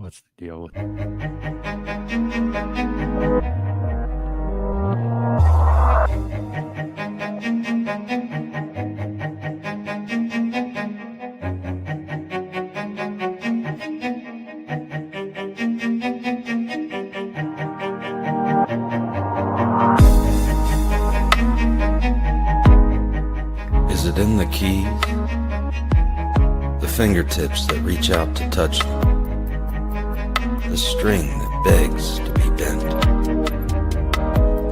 What's the deal with Is it in the keys? The fingertips that reach out to touch them? The string that begs to be bent?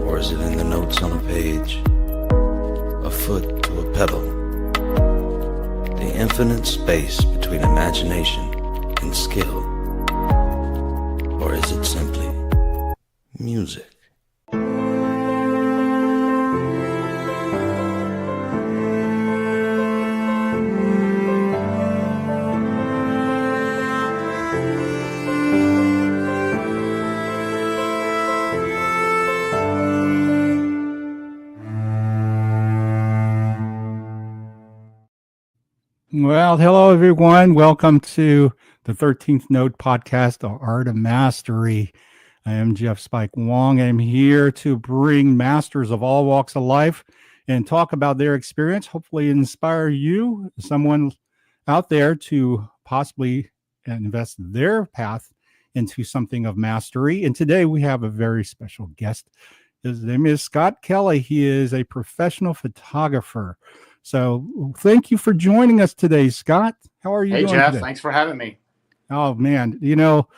Or is it in the notes on a page? A foot to a pedal? The infinite space between imagination and skill? Or is it simply music? Well, hello, everyone. Welcome to the 13th Note podcast, The Art of Mastery. I am Jeff Spike Wong. I'm here to bring masters of all walks of life and talk about their experience, hopefully inspire you, someone out there, to possibly invest their path into something of mastery. And today we have a very special guest. His name is Scott Kelley. He is a professional photographer. So thank you for joining us today, Scott. How are you doing Jeff, today? thanks for having me. Oh, man. You know,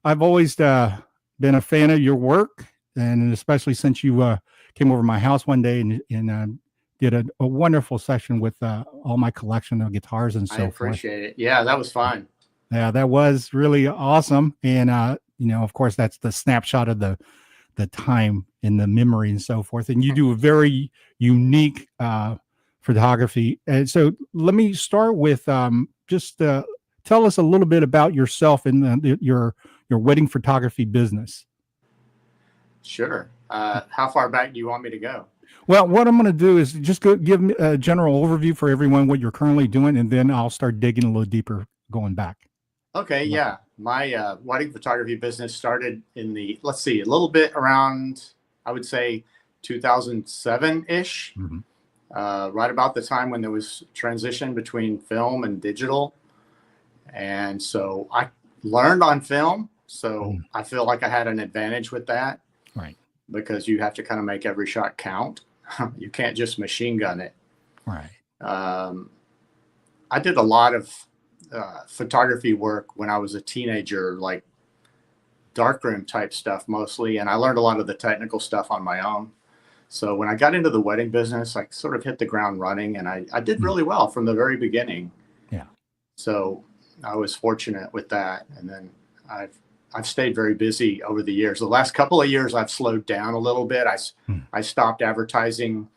I've always been a fan of your work, and especially since you came over my house one day and did a wonderful session with all my collection of guitars and so forth. I appreciate it. Yeah, that was fun. Yeah, that was really awesome. And, you know, of course, that's the snapshot of the time in the memory and so forth. And you do a very unique photography. And so let me start with just tell us a little bit about yourself and your wedding photography business. Sure. How far back do you want me to go? Well, what I'm going to do is just give me a general overview for everyone, what you're currently doing, and then I'll start digging a little deeper going back. Okay, yeah. My wedding photography business started in a little bit around, I would say, 2007-ish. Mm-hmm. Right about the time when there was transition between film and digital. And so I learned on film. So I feel like I had an advantage with that. Right. Because you have to kind of make every shot count. You can't just machine gun it. Right. I did a lot of photography work when I was a teenager, like darkroom type stuff mostly. And I learned a lot of the technical stuff on my own. So when I got into the wedding business, I sort of hit the ground running, and I did really well from the very beginning. Yeah. So I was fortunate with that. And then I've stayed very busy over the years. The last couple of years, I've slowed down a little bit. I stopped advertising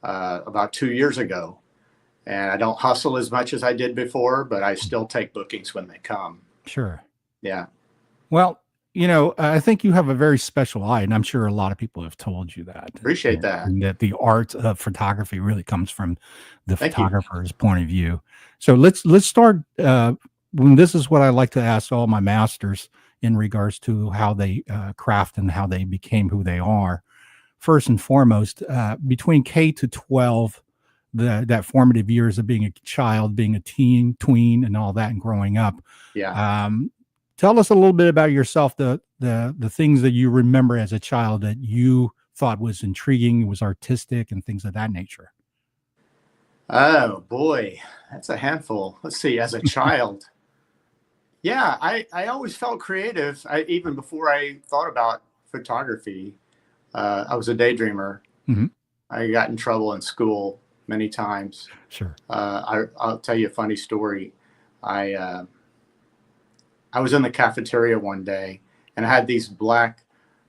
about 2 years ago, and I don't hustle as much as I did before, but I still take bookings when they come. Sure. Yeah. Well, you know, I think you have a very special eye, and I'm sure a lot of people have told you that. Appreciate that. And that the art of photography really comes from the photographer's point of view. So let's start. This is what I like to ask all my masters in regards to how they craft and how they became who they are. First and foremost, between K to 12, that formative years of being a child, being a tween, and all that, and growing up. Yeah. Tell us a little bit about yourself, the things that you remember as a child that you thought was intriguing, was artistic, and things of that nature. Oh, boy, that's a handful. Let's see, as a child. Yeah, I always felt creative. Even before I thought about photography, I was a daydreamer. Mm-hmm. I got in trouble in school many times. Sure. I'll tell you a funny story. I was in the cafeteria one day, and I had these black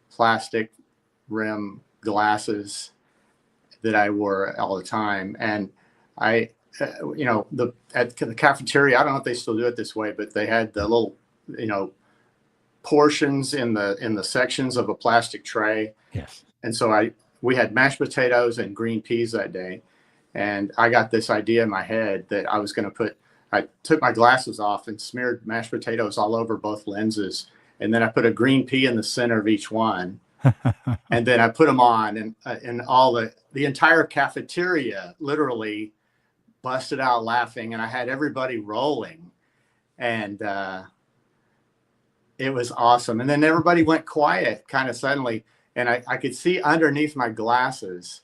plastic rim glasses that I wore all the time. And at the cafeteria, I don't know if they still do it this way, but they had the little, portions in the sections of a plastic tray. Yes. And so we had mashed potatoes and green peas that day. And I got this idea in my head that I was going to I took my glasses off and smeared mashed potatoes all over both lenses and then I put a green pea in the center of each one, and then I put them on, and all the entire cafeteria literally busted out laughing, and I had everybody rolling, and it was awesome. And then everybody went quiet kind of suddenly, and I could see underneath my glasses,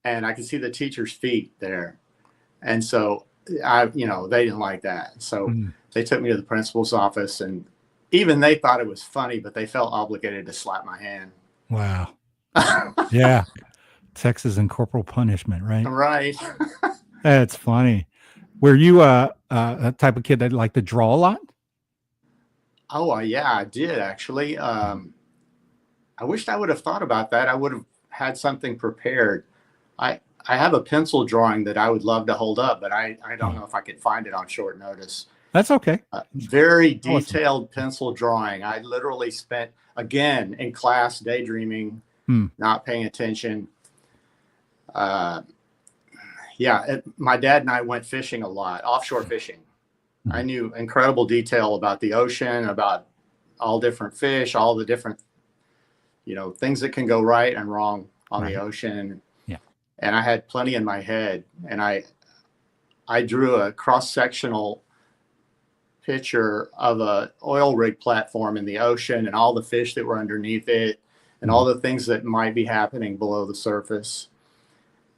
and I could see the teacher's feet there, and so they didn't like that, so they took me to the principal's office, and even they thought it was funny, but they felt obligated to slap my hand. Wow. Yeah. Texas and corporal punishment, right? Right. That's funny. Were you a type of kid that liked to draw a lot? Oh, yeah, I did actually. I wished I would have thought about that. I would have had something prepared. I have a pencil drawing that I would love to hold up, but I don't know if I could find it on short notice. That's okay. Very detailed pencil drawing. I literally spent, again, in class daydreaming, not paying attention. My dad and I went fishing a lot, offshore fishing. I knew incredible detail about the ocean, about all different fish, all the different, things that can go right and wrong on the ocean. Yeah. And I had plenty in my head, and I drew a cross-sectional picture of a oil rig platform in the ocean and all the fish that were underneath it and all the things that might be happening below the surface.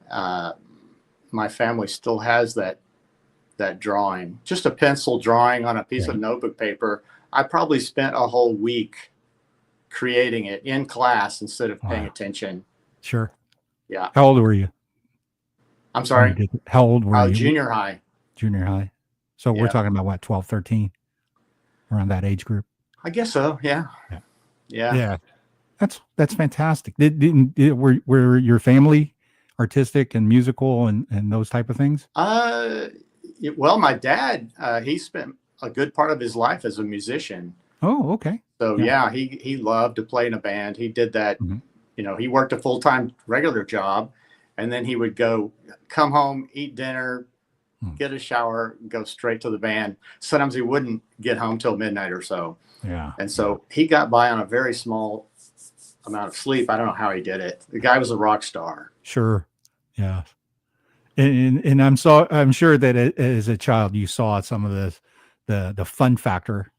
My family still has that drawing, just a pencil drawing on a piece of notebook paper. I probably spent a whole week creating it in class instead of paying attention. Sure. Yeah. How old were you? I'm sorry. How old were you? Junior high. Junior high. So we're talking about what, 12, 13, around that age group? I guess so. Yeah. Yeah. That's fantastic. Were your family artistic and musical and those type of things? Well, my dad, he spent a good part of his life as a musician. Oh, okay. So he loved to play in a band. He did that. He worked a full-time regular job, and then he would come home, eat dinner, get a shower, go straight to the band. Sometimes he wouldn't get home till midnight or so. Yeah. And so he got by on a very small amount of sleep. I don't know how he did it. The guy was a rock star. Sure. Yeah. And I'm sure that as a child you saw some of the fun factor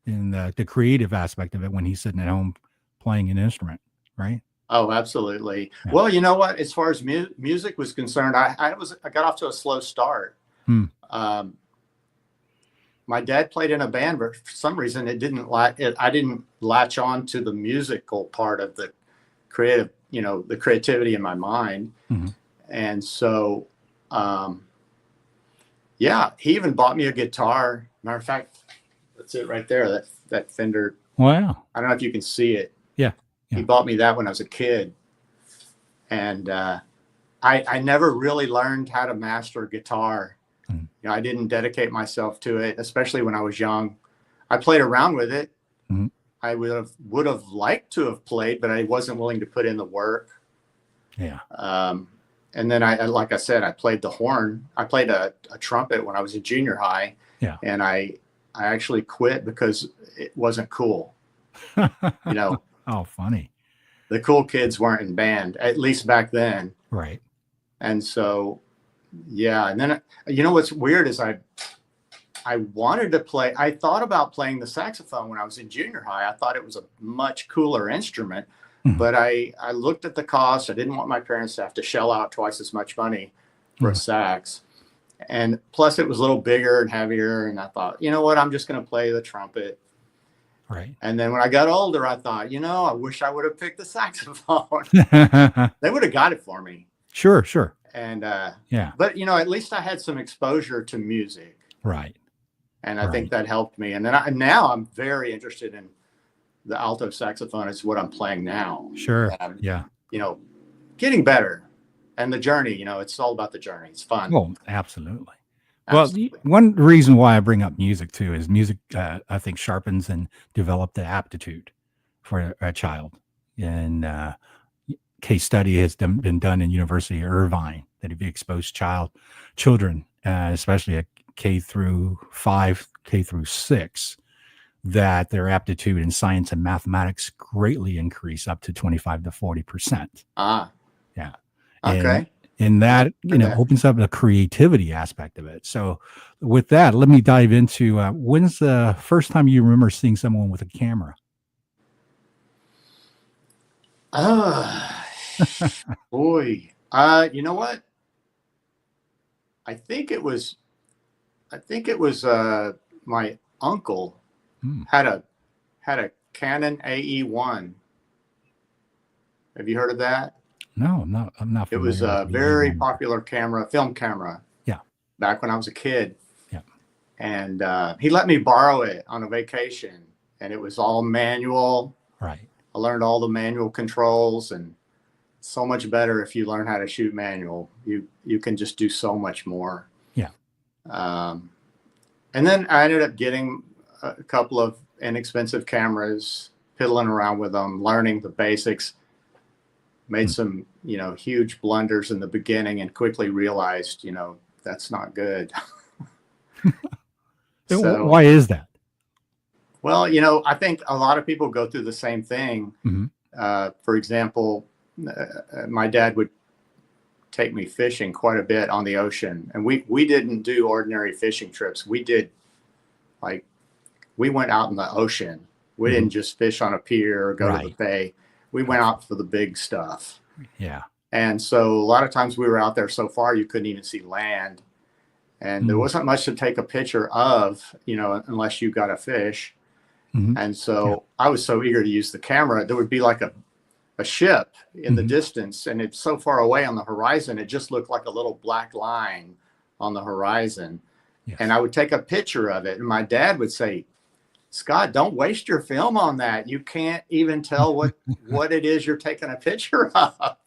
in the creative aspect of it when he's sitting at home playing an instrument, right? Oh, absolutely. Yeah. Well, you know what? As far as music was concerned, I got off to a slow start. My dad played in a band, but for some reason I didn't latch on to the musical part of the creative, the creativity in my mind. And so, he even bought me a guitar. Matter of fact, that's it right there. That Fender. Wow. I don't know if you can see it. Yeah. He bought me that when I was a kid. And I never really learned how to master guitar. I didn't dedicate myself to it, especially when I was young. I played around with it. I would have liked to have played, but I wasn't willing to put in the work. Yeah. And then like I said, I played the horn. I played a trumpet when I was in junior high. Yeah. And I actually quit because it wasn't cool. Oh, funny. The cool kids weren't in band, at least back then. Right. And so, and then, what's weird is I wanted to play. I thought about playing the saxophone when I was in junior high. I thought it was a much cooler instrument, but I looked at the cost. I didn't want my parents to have to shell out twice as much money for a sax. And plus it was a little bigger and heavier. And I thought, you know what, I'm just going to play the trumpet. Right. And then when I got older, I thought, I wish I would have picked the saxophone. They would have got it for me. Sure. And but at least I had some exposure to music. Right. And I think that helped me. And then now I'm very interested in the alto saxophone. It's what I'm playing now. Sure. Getting better. And the journey, it's all about the journey. It's fun. Oh, absolutely. Well, one reason why I bring up music too is music, I think, sharpens and develops the aptitude for a child. And case study has been done in University of Irvine that if you expose children, especially at K through 5, K through 6, that their aptitude in science and mathematics greatly increase up to 25 to 40%. Ah, Yeah. okay. And that, Okay. opens up the creativity aspect of it. So with that, let me dive into when's the first time you remember seeing someone with a camera? Boy. You know what? I think it was my uncle Hmm. had a Canon AE1. Have you heard of that? No, I'm not It was familiar with a the very E1. popular camera, film camera. Yeah. Back when I was a kid. Yeah. And he let me borrow it on a vacation, and it was all manual. Right. I learned all the manual controls, and so much better if you learn how to shoot manual. You can just do so much more. Yeah. And then I ended up getting a couple of inexpensive cameras, piddling around with them, learning the basics. Made some, huge blunders in the beginning, and quickly realized, that's not good. So, Why is that? well, I think a lot of people go through the same thing. Mhm. For example, my dad would take me fishing quite a bit on the ocean, and we didn't do ordinary fishing trips. We did we went out in the ocean. We didn't just fish on a pier or go to the Right. bay. We went out for the big stuff. Yeah. And so a lot of times we were out there so far you couldn't even see land, and there wasn't much to take a picture of, unless you got a fish. Mhm. And so I was so eager to use the camera. There would be like a ship in the Mhm. distance, and it's so far away on the horizon, it just looked like a little black line on the horizon. Yes. And I would take a picture of it, and my dad would say, "Scott, don't waste your film on that. You can't even tell what it is you're taking a picture of."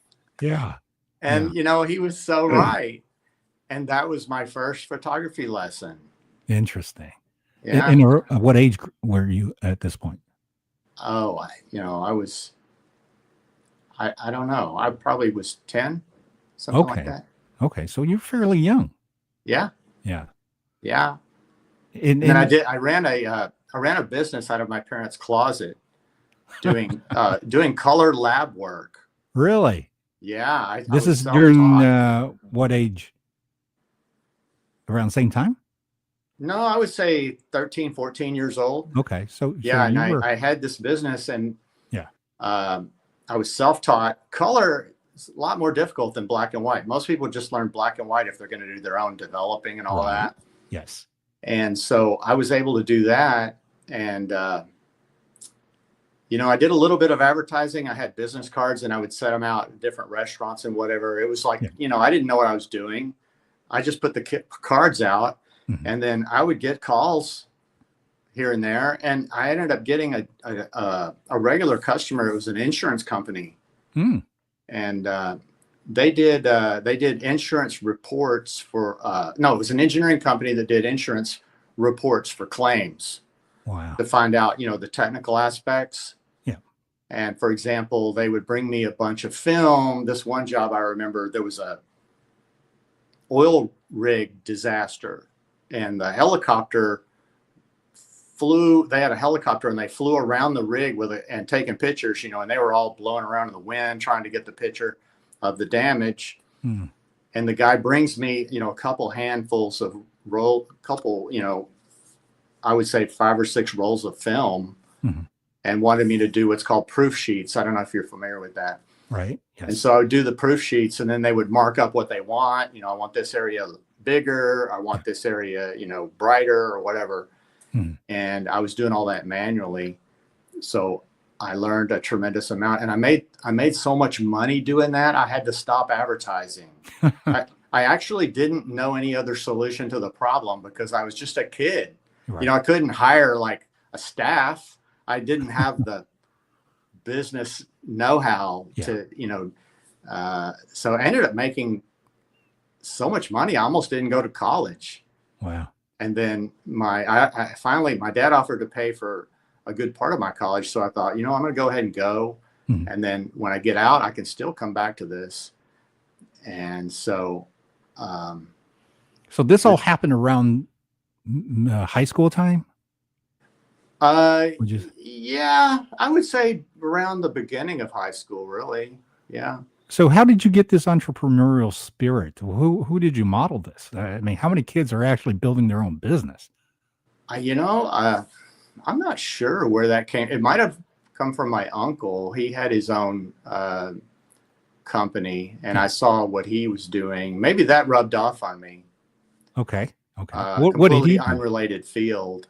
Yeah. And he was so right. And that was my first photography lesson. Interesting. Yeah. And what age were you at this point? Oh, I was, I don't know. I probably was 10, something like Okay. that. Okay. So you're fairly young. Yeah. Yeah. Yeah. And And then I ran a business out of my parents' closet doing color lab work. really? Yeah. I This was is during self-taught. what age? Around the same time? No, I would say 13, 14 years old. Okay. So Yeah. And you were, I had this business, and yeah. I was self-taught. Color is a lot more difficult than black and white. Most people just learn black and white if they're going to do their own developing and all Right. that. Yes. And so I was able to do that. And, I did a little bit of advertising. I had business cards, and I would set them out at different restaurants and whatever. It was like, I didn't know what I was doing. I just put the cards out, and then I would get calls here and there. And I ended up getting a regular customer. It was an insurance company. Mm. And they did insurance reports for no, it was an engineering company that did insurance reports for claims. Wow. To find out the technical aspects. Yeah. And for example, they would bring me a bunch of film. This one job, I remember, there was a oil rig disaster, and the helicopter they had a helicopter, and they flew around the rig with it and taking pictures, and they were all blowing around in the wind trying to get the picture of the damage. And the guy brings me, a couple handfuls of I would say 5 or 6 rolls of film, and wanted me to do what's called proof sheets. I don't know if you're familiar with that. Right. Yes. And so I would do the proof sheets, and then they would mark up what they want. I want this area bigger. I want this area, brighter or whatever. And I was doing all that manually. So I learned a tremendous amount, and I made so much money doing that. I had to stop advertising. I actually didn't know any other solution to the problem, because I was just a kid. Right. I couldn't hire like a staff. I didn't have the business know-how to, so I ended up making so much money. I almost didn't go to college. Wow. And then finally, my dad offered to pay for a good part of my college. So I thought, I'm going to go ahead and go. And then when I get out, I can still come back to this. And so, so this all happened around high school time? Would you? Yeah, I would say around the beginning of high school, really. Yeah. So how did you get this entrepreneurial spirit? Who did you model this? I mean, how many kids are actually building their own business? You know, I'm not sure where that came. It might have come from my uncle. He had his own company, and Yeah. I saw what he was doing. Maybe that rubbed off on me. Okay. Okay. What did he Completely do? unrelated field.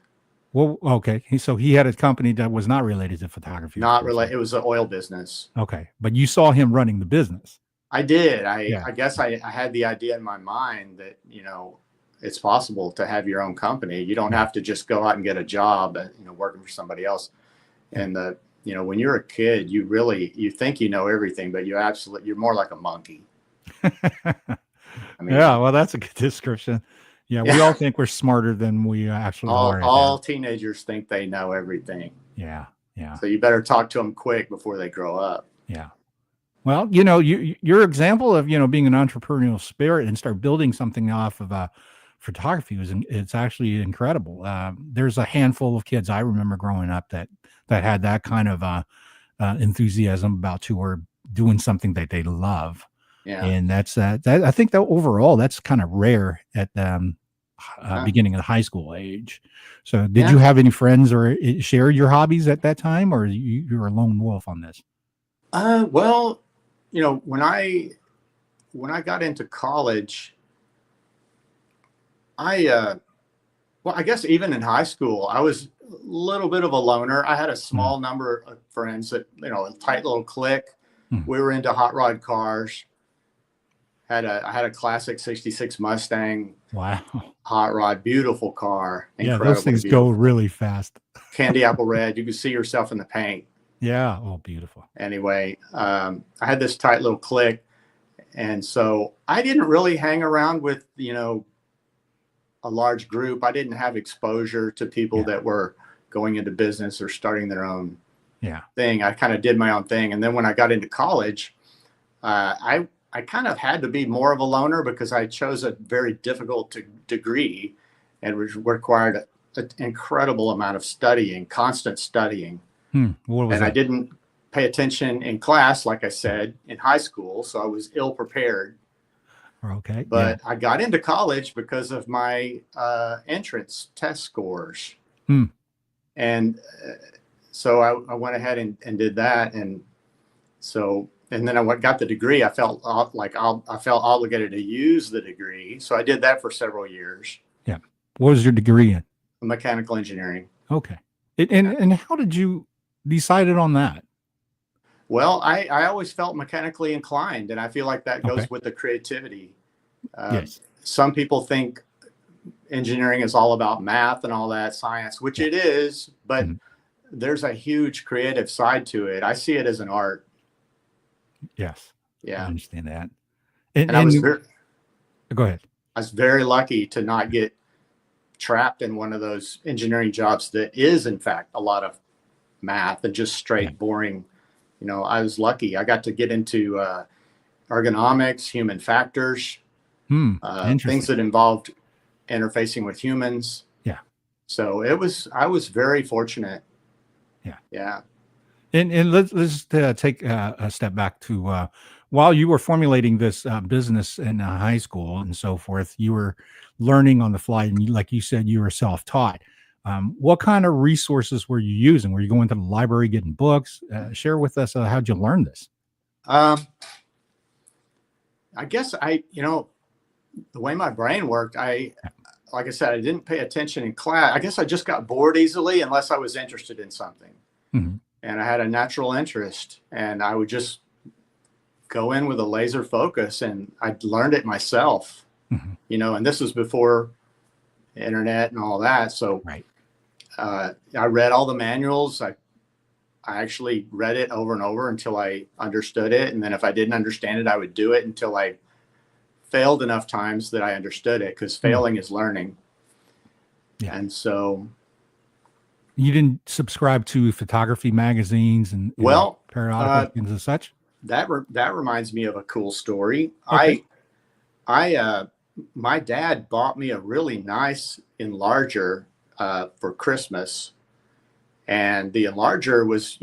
Well, okay. So he had a company that was not related to photography, of Not course. related. It was an oil business. Okay. But you saw him running the business. I did. Yeah. I guess I had the idea in my mind that, it's possible to have your own company. You don't Yeah. have to just go out and get a job, working for somebody else. Yeah. And when you're a kid, you think you know everything, but you're more like a monkey. I mean, Yeah. Well, that's a good description. Yeah. We all think we're smarter than we actually are. all teenagers think they know everything. Yeah. Yeah. So you better talk to them quick before they grow up. Yeah. Well, your example of, being an entrepreneurial spirit and start building something off of photography it's actually incredible. There's a handful of kids I remember growing up that had that kind of enthusiasm about to or doing something that they love. Yeah. And that's that I think that overall that's kind of rare at beginning of the high school age. So did you have any friends or share your hobbies at that time, or you're a lone wolf on this? Well, when I got into college, I guess even in high school, I was a little bit of a loner. I had a small number of friends that, a tight little clique. We were into hot rod cars. I had a classic 66 Mustang. Wow. Hot rod, beautiful car. Yeah, those things go really fast. Candy apple red. You can see yourself in the paint. Yeah. Oh, beautiful. Anyway, I had this tight little clique. And so I didn't really hang around with, a large group. I didn't have exposure to people that were going into business or starting their own thing. I kind of did my own thing. And then when I got into college, I kind of had to be more of a loner because I chose a very difficult degree and required an incredible amount of studying, constant studying. What was and that? I didn't pay attention in class, like I said, in high school. So I was ill prepared. Okay. But I got into college because of my entrance test scores. And so I went ahead and did that. And then I got the degree. I felt I felt obligated to use the degree. So I did that for several years. Yeah. What was your degree in? Mechanical engineering. Okay. And how did you decide on that? Well, I always felt mechanically inclined, and I feel like that goes with the creativity. Yes. Some people think engineering is all about math and all that science, which it is, but there's a huge creative side to it. I see it as an art. Yes. Yeah. I understand that. And I was go ahead. I was very lucky to not get trapped in one of those engineering jobs that is, in fact, a lot of math and just straight boring. I was lucky. I got to get into ergonomics, human factors, things that involved interfacing with humans. Yeah. So I was very fortunate. Yeah. Yeah. And let's take a step back to while you were formulating this business in high school and so forth, you were learning on the fly, and like you said, you were self-taught. What kind of resources were you using? Were you going to the library, getting books? Share with us how'd you learn this? I guess the way my brain worked, like I said, I didn't pay attention in class. I guess I just got bored easily unless I was interested in something. And I had a natural interest, and I would just go in with a laser focus, and I learned it myself, and this was before internet and all that. So I read all the manuals. I actually read it over and over until I understood it. And then if I didn't understand it, I would do it until I failed enough times that I understood it, because failing is learning. Yeah. And so you didn't subscribe to photography magazines and periodicals and such? That reminds me of a cool story. Okay. My dad bought me a really nice enlarger for Christmas, And the enlarger was,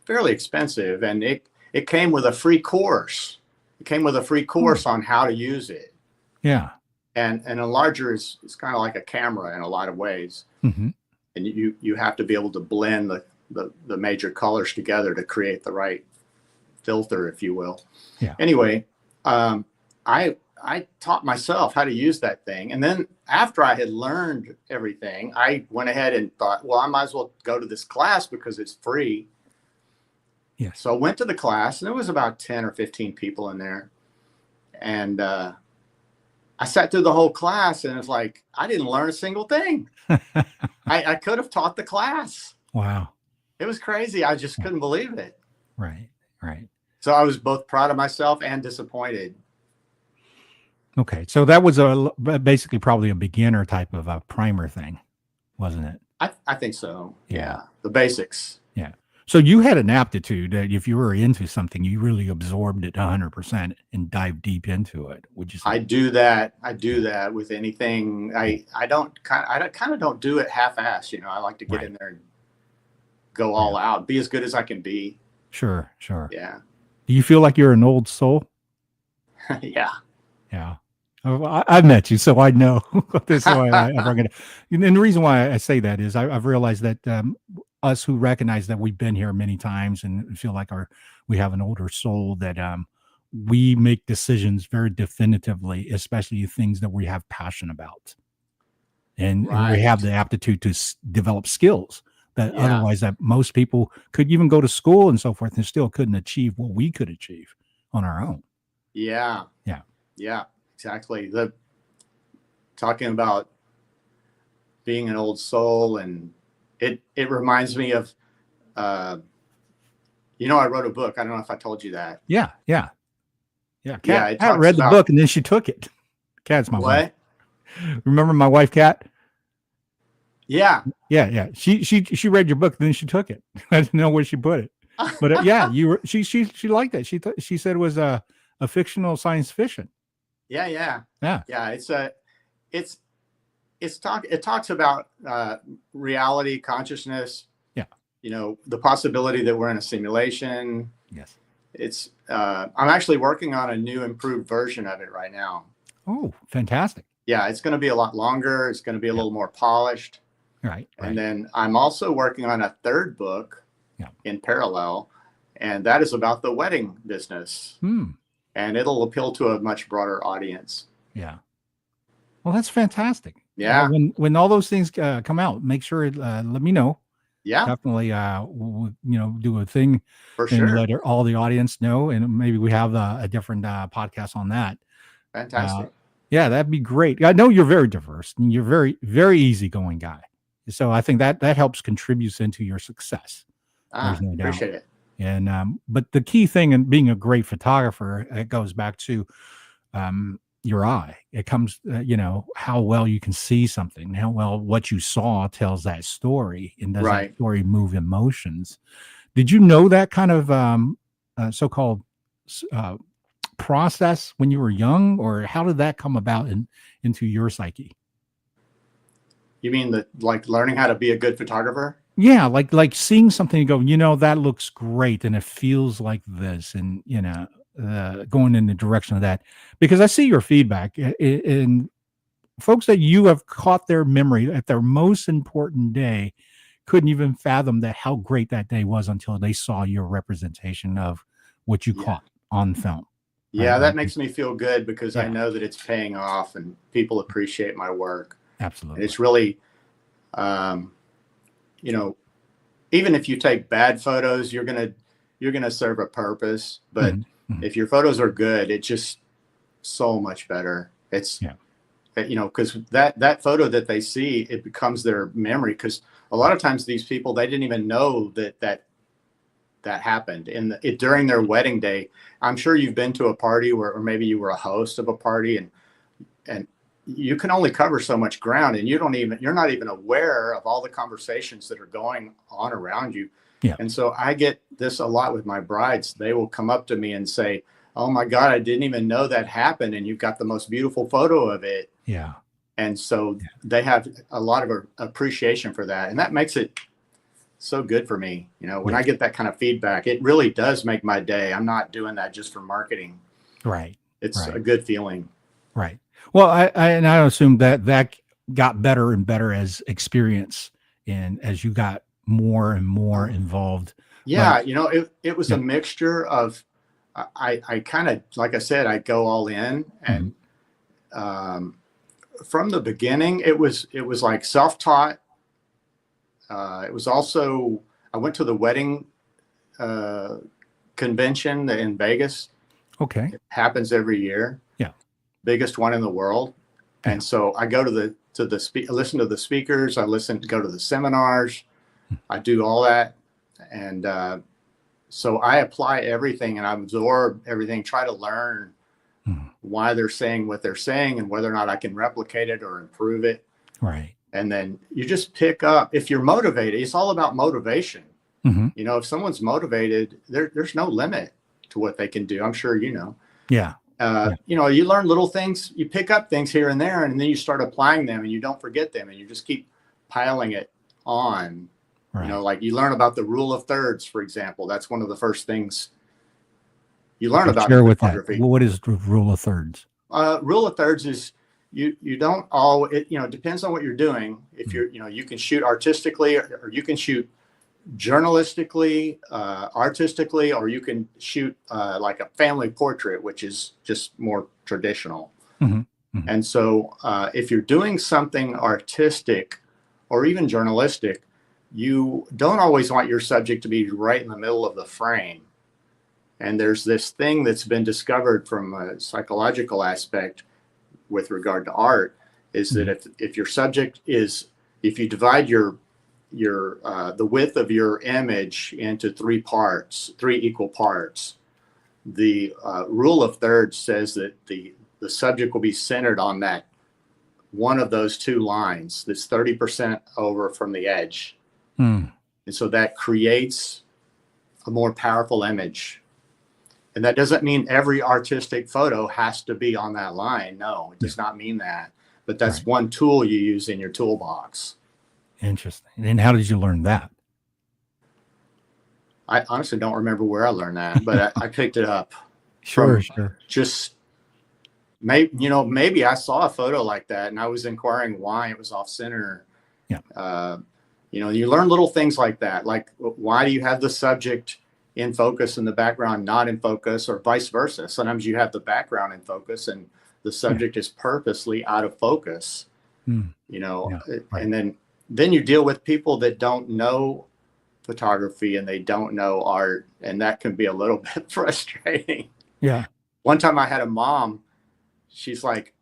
fairly expensive, and it came with a free course. It came with a free course on how to use it. Yeah. And an enlarger is kind of like a camera in a lot of ways. Mm-hmm. And you have to be able to blend the major colors together to create the right filter, if you will. Yeah. Anyway, I taught myself how to use that thing. And then after I had learned everything, I went ahead and thought, well, I might as well go to this class because it's free. Yes. So I went to the class, and there was about 10 or 15 people in there. And I sat through the whole class, and it's like, I didn't learn a single thing. I could have taught the class. Wow. It was crazy. I just couldn't believe it. Right. Right. So I was both proud of myself and disappointed. Okay. So that was basically probably a beginner type of a primer thing, wasn't it? I think so. Yeah. The basics. Yeah. So you had an aptitude that if you were into something, you really absorbed it 100% and dived deep into it. Would you say? I do that with anything. I kind of don't do it half-assed. I like to get in there and go all out, be as good as I can be. Sure. Sure. Yeah. Do you feel like you're an old soul? Yeah. Yeah. I've met you, so I know. That's why I bring it up. And the reason why I say that is I've realized that us who recognize that we've been here many times and feel like we have an older soul, that we make decisions very definitively, especially things that we have passion about. And we have the aptitude to develop skills that otherwise that most people could even go to school and so forth and still couldn't achieve what we could achieve on our own. Yeah. Yeah. Yeah, exactly. Talking about being an old soul, and it reminds me of, I wrote a book. I don't know if I told you that. Yeah. Kat It read the book and then she took it. Kat's my wife. Remember my wife, Kat? Yeah. Yeah. She read your book and then she took it. I didn't know where she put it, but she liked it. She said it was a fictional science fiction. Yeah. It talks about reality, consciousness. Yeah. The possibility that we're in a simulation. Yes. It's I'm actually working on a new improved version of it right now. Oh, fantastic. Yeah, it's going to be a lot longer. It's going to be a little more polished. Right. And then I'm also working on a third book in parallel, and that is about the wedding business. And it'll appeal to a much broader audience. Yeah. Well, that's fantastic. Yeah. When all those things come out, make sure let me know. Yeah. Definitely. We'll, do a thing for sure. And let all the audience know, and maybe we have a different podcast on that. Fantastic. Yeah, that'd be great. I know you're very diverse and you're very, very easygoing guy. So I think that helps contributes into your success. There's no doubt. Appreciate it. And but the key thing in being a great photographer, it goes back to your eye. It comes, how well you can see something, how well what you saw tells that story, and does that story move emotions. Did you know that kind of so-called process when you were young, or how did that come about into your psyche? You mean like learning how to be a good photographer? Yeah, like seeing something and go, that looks great and it feels like this, and going in the direction of that, because I see your feedback in folks that you have caught their memory at their most important day couldn't even fathom how great that day was until they saw your representation of what you caught on film. Yeah, that makes me feel good because I know that it's paying off and people appreciate my work. Absolutely. And it's really, even if you take bad photos, you're gonna serve a purpose. But if your photos are good, it's just so much better. It's because that photo that they see, it becomes their memory. Because a lot of times these people, they didn't even know that happened during their wedding day. I'm sure you've been to a party or maybe you were a host of a party, and you can only cover so much ground, and you're not even aware of all the conversations that are going on around you. Yeah. And so I get this a lot with my brides. They will come up to me and say, "Oh my God, I didn't even know that happened. And you've got the most beautiful photo of it." Yeah. And so they have a lot of appreciation for that. And that makes it so good for me. You know, when I get that kind of feedback, it really does make my day. I'm not doing that just for marketing. Right. It's a good feeling. Right. Well, I assume that got better and better as experience and as you got more and more involved. Yeah. You know, it was a mixture of, I kind of, like I said, I go all in, and from the beginning, it was like self-taught. It was also, I went to the wedding convention in Vegas. Okay. It happens every year. Yeah. Biggest one in the world. And so I go to listen to the speakers. I go to the seminars. I do all that. And so I apply everything and I absorb everything, try to learn why they're saying what they're saying and whether or not I can replicate it or improve it. Right. And then you just pick up, if you're motivated, it's all about motivation. You know, if someone's motivated, there's no limit to what they can do. I'm sure, you know. Yeah. You know, you learn little things, you pick up things here and there, and then you start applying them and you don't forget them and you just keep piling it on. Right. You know, like you learn about the rule of thirds, for example. That's one of the first things you learn about photography. What is the rule of thirds? Rule of thirds is you don't all, you know, it depends on what you're doing. If you're, you know, you can shoot artistically or you can shoot journalistically, artistically, or you can shoot like a family portrait, which is just more traditional. And so if you're doing something artistic or even journalistic, you don't always want your subject to be right in the middle of the frame. And there's this thing that's been discovered from a psychological aspect with regard to art, is that if your subject is, if you divide the width of your image into three equal parts, the rule of thirds says that the subject will be centered on that one of those two lines that's 30% over from the edge. And so that creates a more powerful image. And that doesn't mean every artistic photo has to be on that line. No, it does not mean that. But that's one tool you use in your toolbox. Interesting. And how did you learn that? I honestly don't remember where I learned that, but I picked it up. Sure. Just maybe I saw a photo like that and I was inquiring why it was off center. Yeah. You know, you learn little things like that. Like, why do you have the subject in focus and the background not in focus, or vice versa? Sometimes you have the background in focus and the subject is purposely out of focus. You know, and then you deal with people that don't know photography and they don't know art, and that can be a little bit frustrating. Yeah. One time I had a mom, she's like,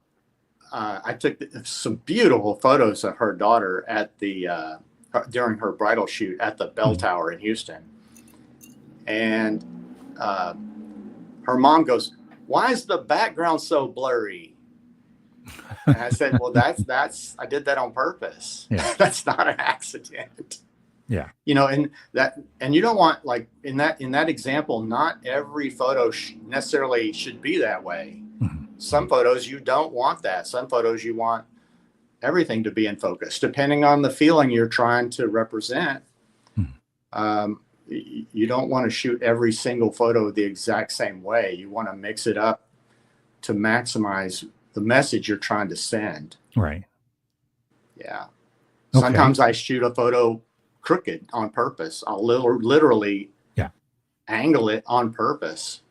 I took some beautiful photos of her daughter at the during her bridal shoot at the Bell Tower in Houston. And her mom goes, "Why is the background so blurry?" And I said, "Well, that's I did that on purpose. Yeah. That's not an accident." Yeah. You know, and you don't want, like, in that example, not every photo necessarily should be that way. Some photos you don't want that. Some photos you want everything to be in focus, depending on the feeling you're trying to represent. You don't want to shoot every single photo the exact same way. You want to mix it up to maximize the message you're trying to send. Right. Yeah. Okay. Sometimes I shoot a photo crooked on purpose. I'll literally angle it on purpose.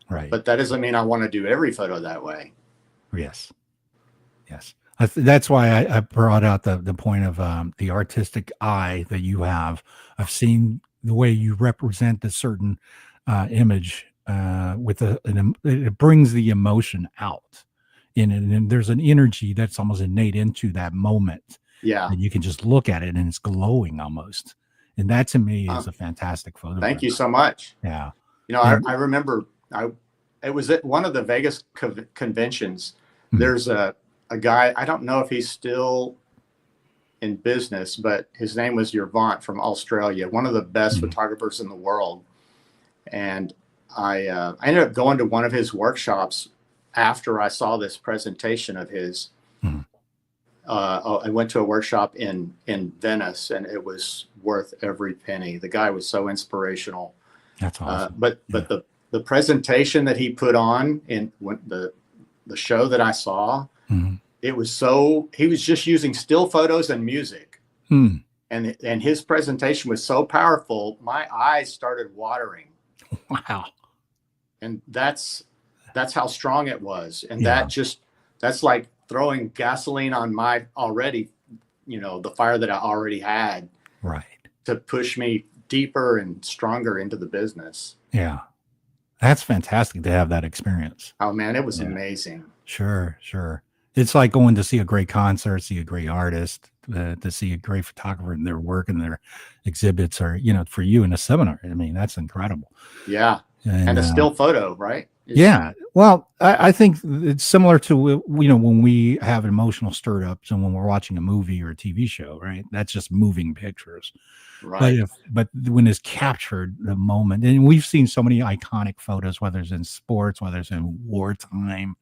Right. But that doesn't mean I want to do every photo that way. Yes. That's why I brought out the point of the artistic eye that you have. I've seen the way you represent a certain image with it brings the emotion out in it, and there's an energy that's almost innate into that moment. Yeah, and you can just look at it and it's glowing almost, and that to me is a fantastic photo. Thank you so much. Yeah, you know, I remember it was at one of the Vegas conventions. There's a guy, I don't know if he's still in business, but his name was Yervant from Australia, one of the best photographers in the world. And I ended up going to one of his workshops after I saw this presentation of his. I went to a workshop in Venice, and it was worth every penny. The guy was so inspirational. That's awesome. But the presentation that he put on in the show that I saw, Mm-hmm. it was so, he was just using still photos and music. Mm. And his presentation was so powerful, my eyes started watering. Wow. And that's how strong it was. And Yeah. that's like throwing gasoline on my already, the fire that I already had. Right. To push me deeper and stronger into the business. Yeah. That's fantastic to have that experience. Oh man, it was amazing. Sure. It's like going to see a great concert, see a great artist, to see a great photographer and their work and their exhibits, or, for you in a seminar. I mean, that's incredible. Yeah. And a still photo, right? Yeah. Well, I think it's similar to, when we have emotional stirred ups and when we're watching a movie or a TV show, right? That's just moving pictures. Right. But when it's captured the moment, and we've seen so many iconic photos, whether it's in sports, whether it's in wartime,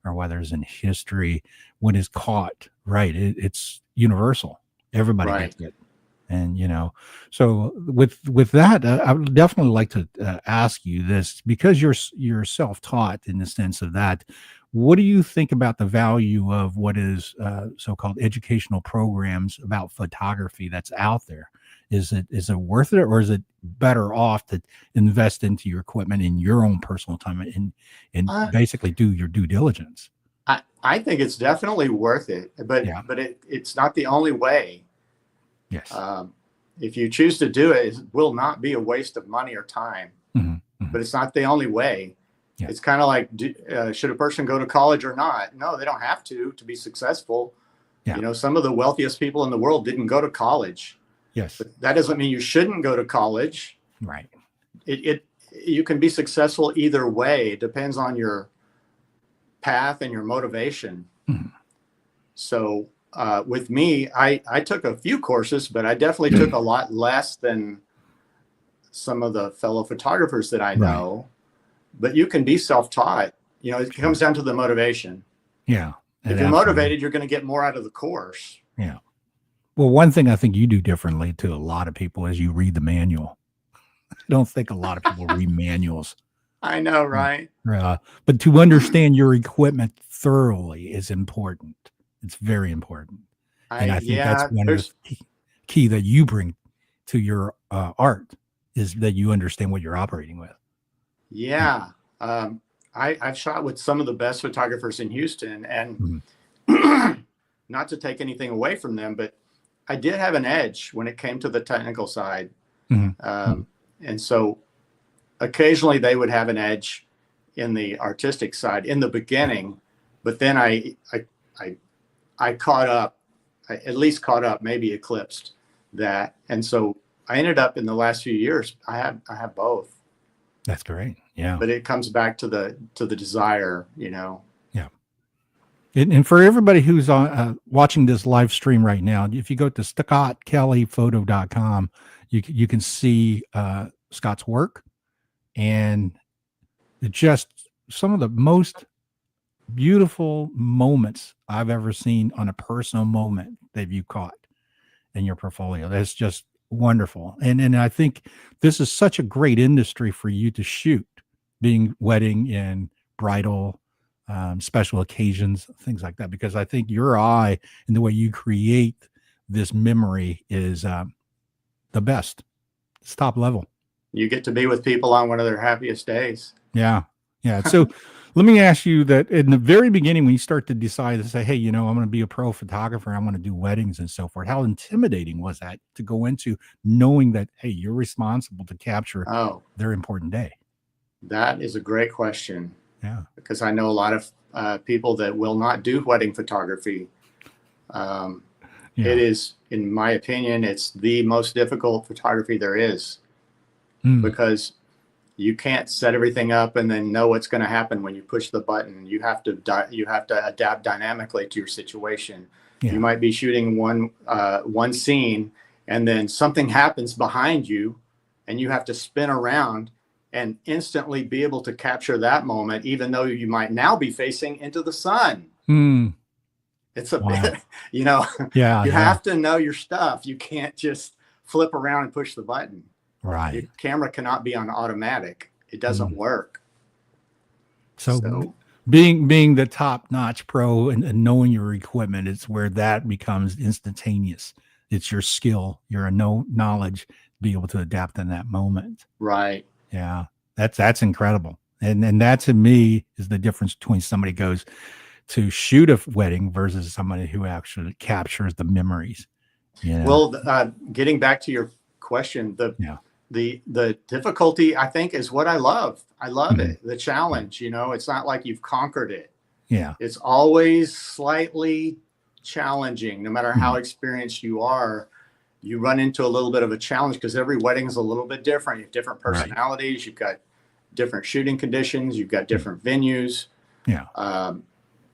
or whether it's in history, when it's caught, right? It's universal. Everybody gets it. And, so with that, I would definitely like to ask you this, because you're self-taught in the sense of that. What do you think about the value of what is so-called educational programs about photography that's out there? Is it worth it, or is it better off to invest into your equipment in your own personal time and basically do your due diligence? I think it's definitely worth it, but it's not the only way. Yes. If you choose to do it, it will not be a waste of money or time. Mm-hmm, mm-hmm. But it's not the only way. Yeah. It's kind of like, should a person go to college or not? No, they don't have to be successful. Yeah. Some of the wealthiest people in the world didn't go to college. Yes. But that doesn't mean you shouldn't go to college. Right. You can be successful either way. It depends on your path and your motivation. Mm-hmm. So with me, I took a few courses, but I definitely took a lot less than some of the fellow photographers that I know. Right. But you can be self-taught. It comes down to the motivation. Yeah. If you're motivated, you're going to get more out of the course. Yeah. Well, one thing I think you do differently to a lot of people is you read the manual. I don't think a lot of people read manuals. I know, right? But to understand your equipment thoroughly is important. It's very important. And I think that's one of the key that you bring to your art, is that you understand what you're operating with. Yeah. I've shot with some of the best photographers in Houston, and not to take anything away from them, but I did have an edge when it came to the technical side. Mm-hmm. And so occasionally they would have an edge in the artistic side in the beginning, but then I caught up, at least caught up, maybe eclipsed that. And so I ended up in the last few years, I have both. That's great. Yeah. But it comes back to the desire, Yeah. And for everybody who's watching this live stream right now, if you go to ScottKelleyPhoto.com, you can see Scott's work, and just some of the most beautiful moments I've ever seen on a personal moment that you caught in your portfolio. That's just wonderful. And I think this is such a great industry for you to shoot, being wedding and bridal, special occasions, things like that, because I think your eye and the way you create this memory is the best. It's top level. You get to be with people on one of their happiest days. Yeah. So let me ask you that in the very beginning, when you start to decide to say, hey, I'm going to be a pro photographer, I'm going to do weddings and so forth, how intimidating was that to go into, knowing that, hey, you're responsible to capture their important day? That is a great question. Yeah. Because I know a lot of people that will not do wedding photography. It is, in my opinion, it's the most difficult photography there is, because you can't set everything up and then know what's going to happen when you push the button. You have to adapt dynamically to your situation. Yeah. You might be shooting one scene, and then something happens behind you, and you have to spin around and instantly be able to capture that moment, even though you might now be facing into the sun. It's a Wow. bit, you know, Yeah. you Yeah. have to know your stuff. You can't just flip around and push the button. Your Right. camera cannot be on automatic. It doesn't Mm. work. So So being the top notch pro and knowing your equipment, it's where that becomes instantaneous. It's your skill, your knowledge to be able to adapt in that moment. right. Yeah. That's incredible. And that to me is the difference between somebody goes to shoot a wedding versus somebody who actually captures the memories. Yeah. Well, getting back to your question, Yeah. the difficulty, I think, is what I love. I love Mhm. it. The challenge, it's not like you've conquered it. Yeah. It's always slightly challenging. No matter how Mhm. experienced you are, you run into a little bit of a challenge because every wedding is a little bit different. You have different Right. personalities. You've got different shooting conditions. You've got different venues. Yeah.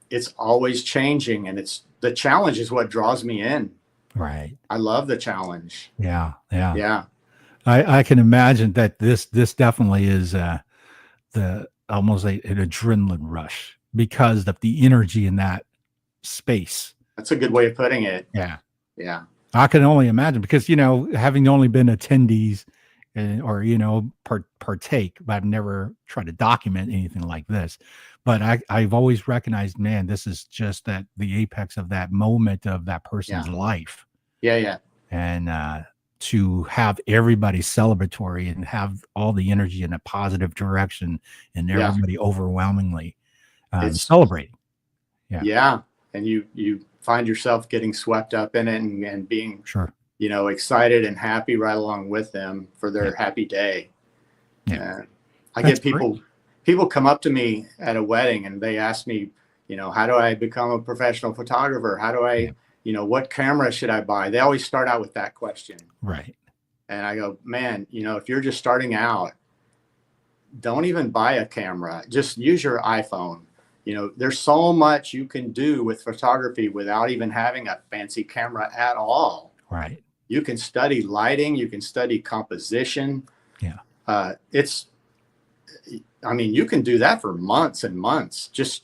It's always changing, and it's the challenge is what draws me in. Right. I love the challenge. Yeah. Yeah. Yeah. I can imagine that this definitely is the almost an adrenaline rush because of the energy in that space. That's a good way of putting it. Yeah. Yeah. I can only imagine because, having only been attendees or, partake, but I've never tried to document anything like this. But I've always recognized, man, this is just the apex of that moment of that person's life. Yeah. Yeah. And to have everybody celebratory and have all the energy in a positive direction and everybody overwhelmingly celebrating. Yeah. Yeah. And you find yourself getting swept up in it and being, Sure. Excited and happy right along with them for their happy day. Yeah. I That's get people come up to me at a wedding and they ask me, how do I become a professional photographer? How do I, what camera should I buy? They always start out with that question. Right. And I go, man, if you're just starting out, don't even buy a camera. Just use your iPhone. There's so much you can do with photography without even having a fancy camera at all. Right. You can study lighting. You can study composition. Yeah. You can do that for months and months, just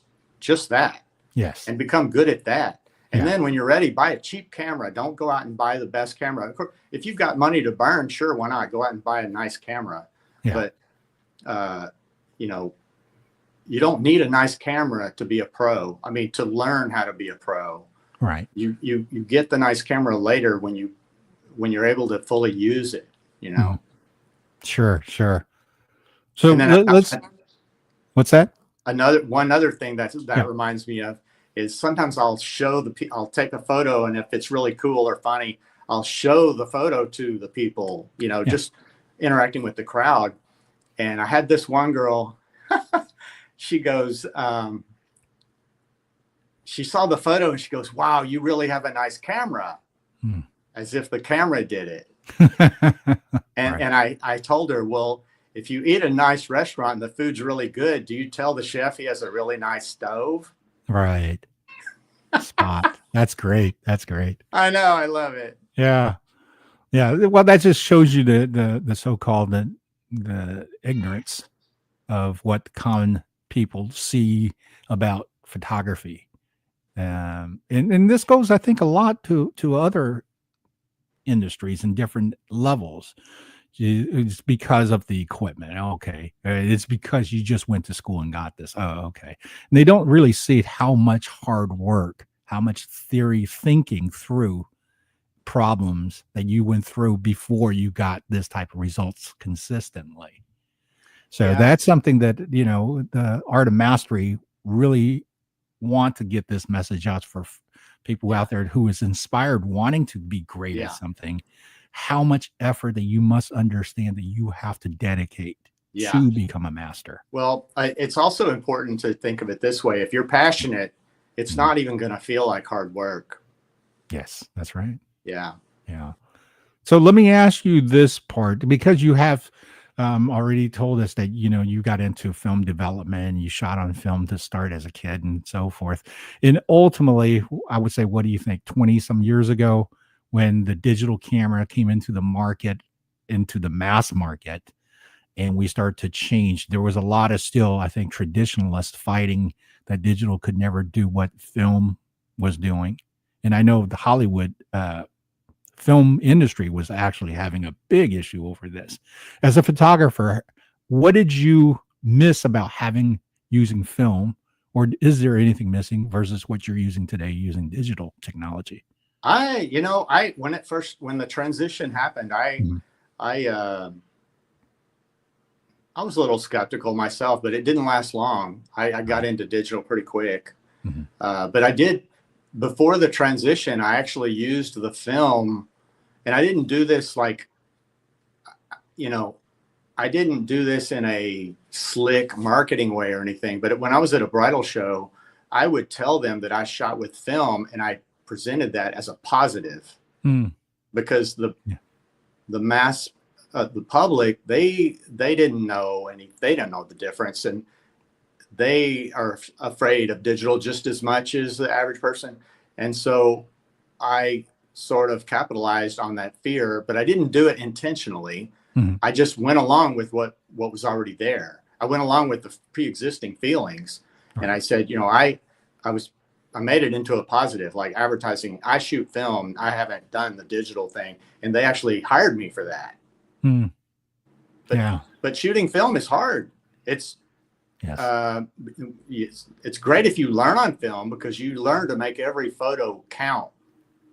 that. Yes. And become good at that. And Yeah. then when you're ready, buy a cheap camera. Don't go out and buy the best camera. Of course, if you've got money to burn, sure, why not? Go out and buy a nice camera. Yeah. But, you don't need a nice camera to be a pro. To learn how to be a pro. Right. You get the nice camera later when you're able to fully use it, Mhm. Sure. So And then let's, what's that? one other thing that reminds me of is sometimes I'll I'll take a photo, and if it's really cool or funny, I'll show the photo to the people, just interacting with the crowd. And I had this one girl, she goes, she saw the photo and she goes, "Wow, you really have a nice camera," as if the camera did it. And Right. I told her, well, if you eat a nice restaurant and the food's really good, do you tell the chef he has a really nice stove? Right. Spot. That's great. I know. I love it. Yeah. Well, that just shows you the so-called the ignorance of what common people see about photography. And this goes, I think, a lot to other industries and different levels. It's because of the equipment. Okay. It's because you just went to school and got this. Oh, okay. And they don't really see how much hard work, how much theory thinking through problems that you went through before you got this type of results consistently. So that's something that, the Art of Mastery really want to get this message out for people out there who is inspired, wanting to be great at something, how much effort that you must understand that you have to dedicate to become a master. Well, it's also important to think of it this way. If you're passionate, it's not even going to feel like hard work. Yes, that's right. Yeah. So let me ask you this part, because you have already told us that, you got into film development, you shot on film to start as a kid and so forth. And ultimately, I would say, what do you think, 20 some years ago, when the digital camera came into the market, into the mass market, and we started to change, there was a lot of still, I think, traditionalists fighting that digital could never do what film was doing, and I know the Hollywood film industry was actually having a big issue over this. As a photographer, what did you miss about using film, or is there anything missing versus what you're using today using digital technology? When the transition happened, Mhm. I was a little skeptical myself, but it didn't last long. I got into digital pretty quick. Mhm. But I did, before the transition, I actually used the film, and I didn't do this you know, I didn't do this in a slick marketing way or anything. But when I was at a bridal show, I would tell them that I shot with film, and I presented that as a positive, Mm. because Yeah. the public, they didn't know they don't know the difference, and they are afraid of digital just as much as the average person. And so I sort of capitalized on that fear, but I didn't do it intentionally. Mhm. I just went along with what was already there. I went along with the pre-existing feelings, and I Right. said, I made it into a positive, like advertising. I shoot film. I haven't done the digital thing, and they actually hired me for that. Mm. But Yeah. but shooting film is hard. It's Yes. it's great if you learn on film, because you learn to make every photo count.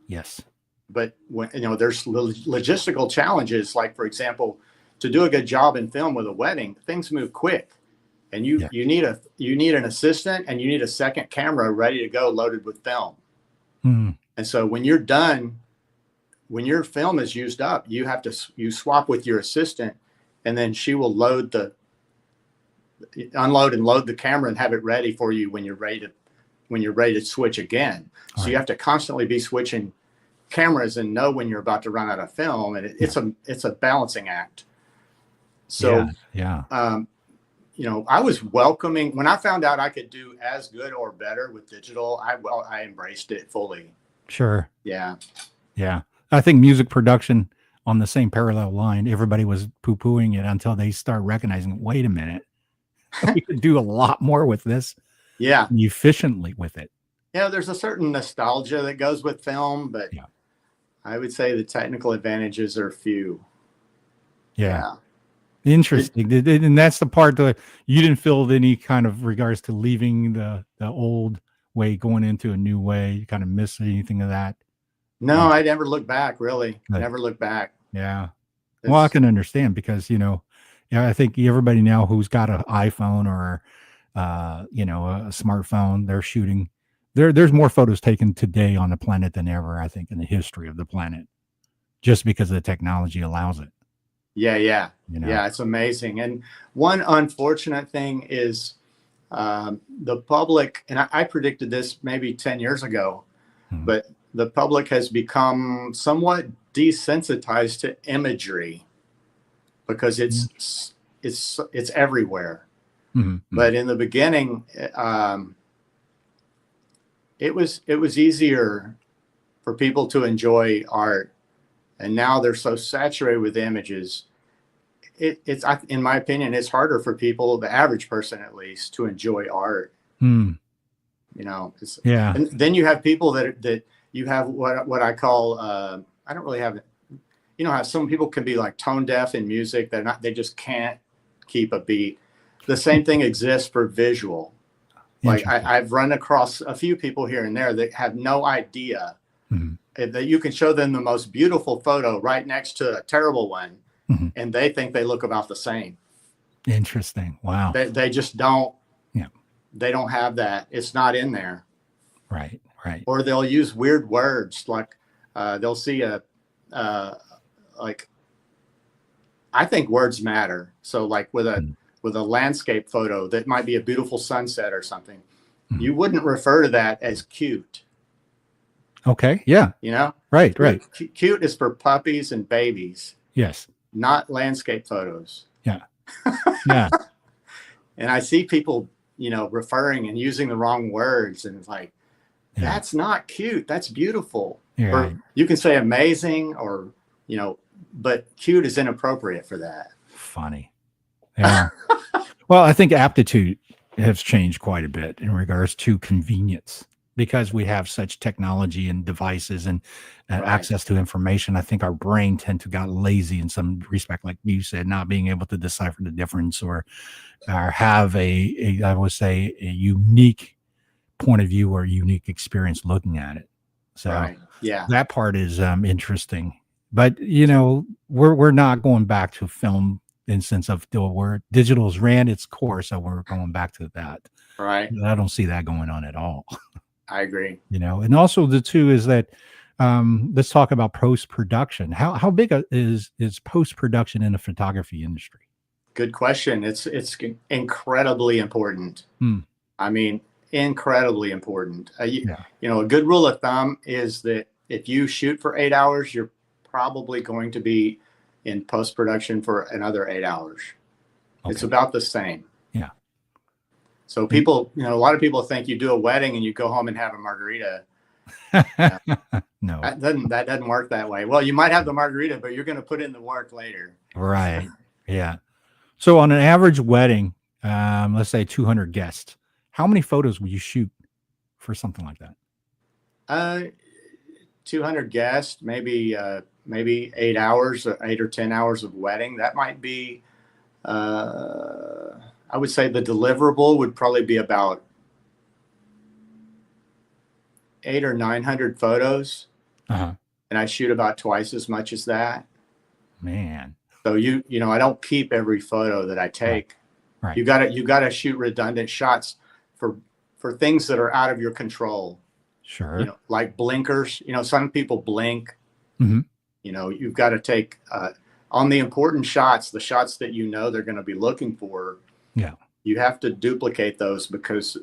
Yes. But when there's logistical challenges, like, for example, to do a good job in film with a wedding, things move quick, and Yeah. you need an assistant, and you need a second camera ready to go, loaded with film. Mm. And so when you're done, when your film is used up, you swap with your assistant, and then she will unload and load the camera and have it ready for you when you're ready to switch again. So Right. you have to constantly be switching cameras and know when you're about to run out of film, and it's a balancing act. So Yeah. I was welcoming when I found out I could do as good or better with digital. I embraced it fully. Sure. Yeah. Yeah. I think music production on the same parallel line, everybody was poo-pooing it until they start recognizing, wait a minute, we could do a lot more with this Yeah. efficiently with it. There's a certain nostalgia that goes with film, but Yeah. I would say the technical advantages are few. Yeah. Interesting. And that's the part that you didn't feel any kind of regards to leaving the old way, going into a new way. You kind of miss anything of that? No, I never look back, really. Good. Never look back. Yeah. Well, I can understand because, I think everybody now who's got an iPhone or, a smartphone, they're shooting. There's more photos taken today on the planet than ever, I think, in the history of the planet, just because the technology allows it. Yeah. It's amazing. And one unfortunate thing is the public, and I predicted this maybe 10 years ago, but the public has become somewhat desensitized to imagery because it's everywhere. Mm-hmm. But in the beginning, it was easier for people to enjoy art, and now they're so saturated with images. It's in my opinion, it's harder for people, the average person at least, to enjoy art. Mm. And then you have people that you have what I call I don't really have it. How some people can be like tone deaf in music. They just can't keep a beat. The same thing exists for visual. Like I've run across a few people here and there that have no idea that you can show them the most beautiful photo right next to a terrible one, and they think they look about the same. Interesting. Wow. They just don't. Yeah. They don't have that. It's not in there. Right. Or they'll use weird words, like they'll see I think words matter. So like with a landscape photo that might be a beautiful sunset or something, you wouldn't refer to that as cute. Okay. Yeah. Right. Cute is for puppies and babies. Yes. Not landscape photos. Yeah. Yeah. And I see people, referring and using the wrong words, and it's like, that's not cute. That's beautiful. Yeah. Or you can say amazing, or, but cute is inappropriate for that. Funny. Yeah. Well, I think aptitude has changed quite a bit in regards to convenience, because we have such technology and devices and Right. access to information, I think our brain tend to got lazy in some respect, like you said, not being able to decipher the difference or have I would say, a unique point of view or unique experience looking at it. So Right. Yeah. that part is interesting. But we're not going back to film in sense of where digital's ran its course, so we're going back to that. Right. I don't see that going on at all. I agree. And also the two is that let's talk about post-production. How big is post-production in the photography industry? Good question. It's incredibly important. Hmm. I mean, incredibly important. Yeah. A good rule of thumb is that if you shoot for 8 hours, you're probably going to be in post-production for another 8 hours. Okay. It's about the same. Yeah. So people, a lot of people think you do a wedding and you go home and have a margarita. No, that doesn't work that way. Well, you might have the margarita, but you're going to put in the work later. Right. Yeah. So on an average wedding, let's say 200 guests, how many photos would you shoot for something like that? 200 guests, maybe 8 hours, 8 or 10 hours of wedding. That might be, I would say the deliverable would probably be about 800 or 900 photos. Uh-huh. And I shoot about twice as much as that. Man. So I don't keep every photo that I take. Right. You gotta shoot redundant shots for things that are out of your control. Sure. Like blinkers. Some people blink. Mm-hmm. You've got to take on the important shots, the shots that they're going to be looking for. Yeah. You have to duplicate those because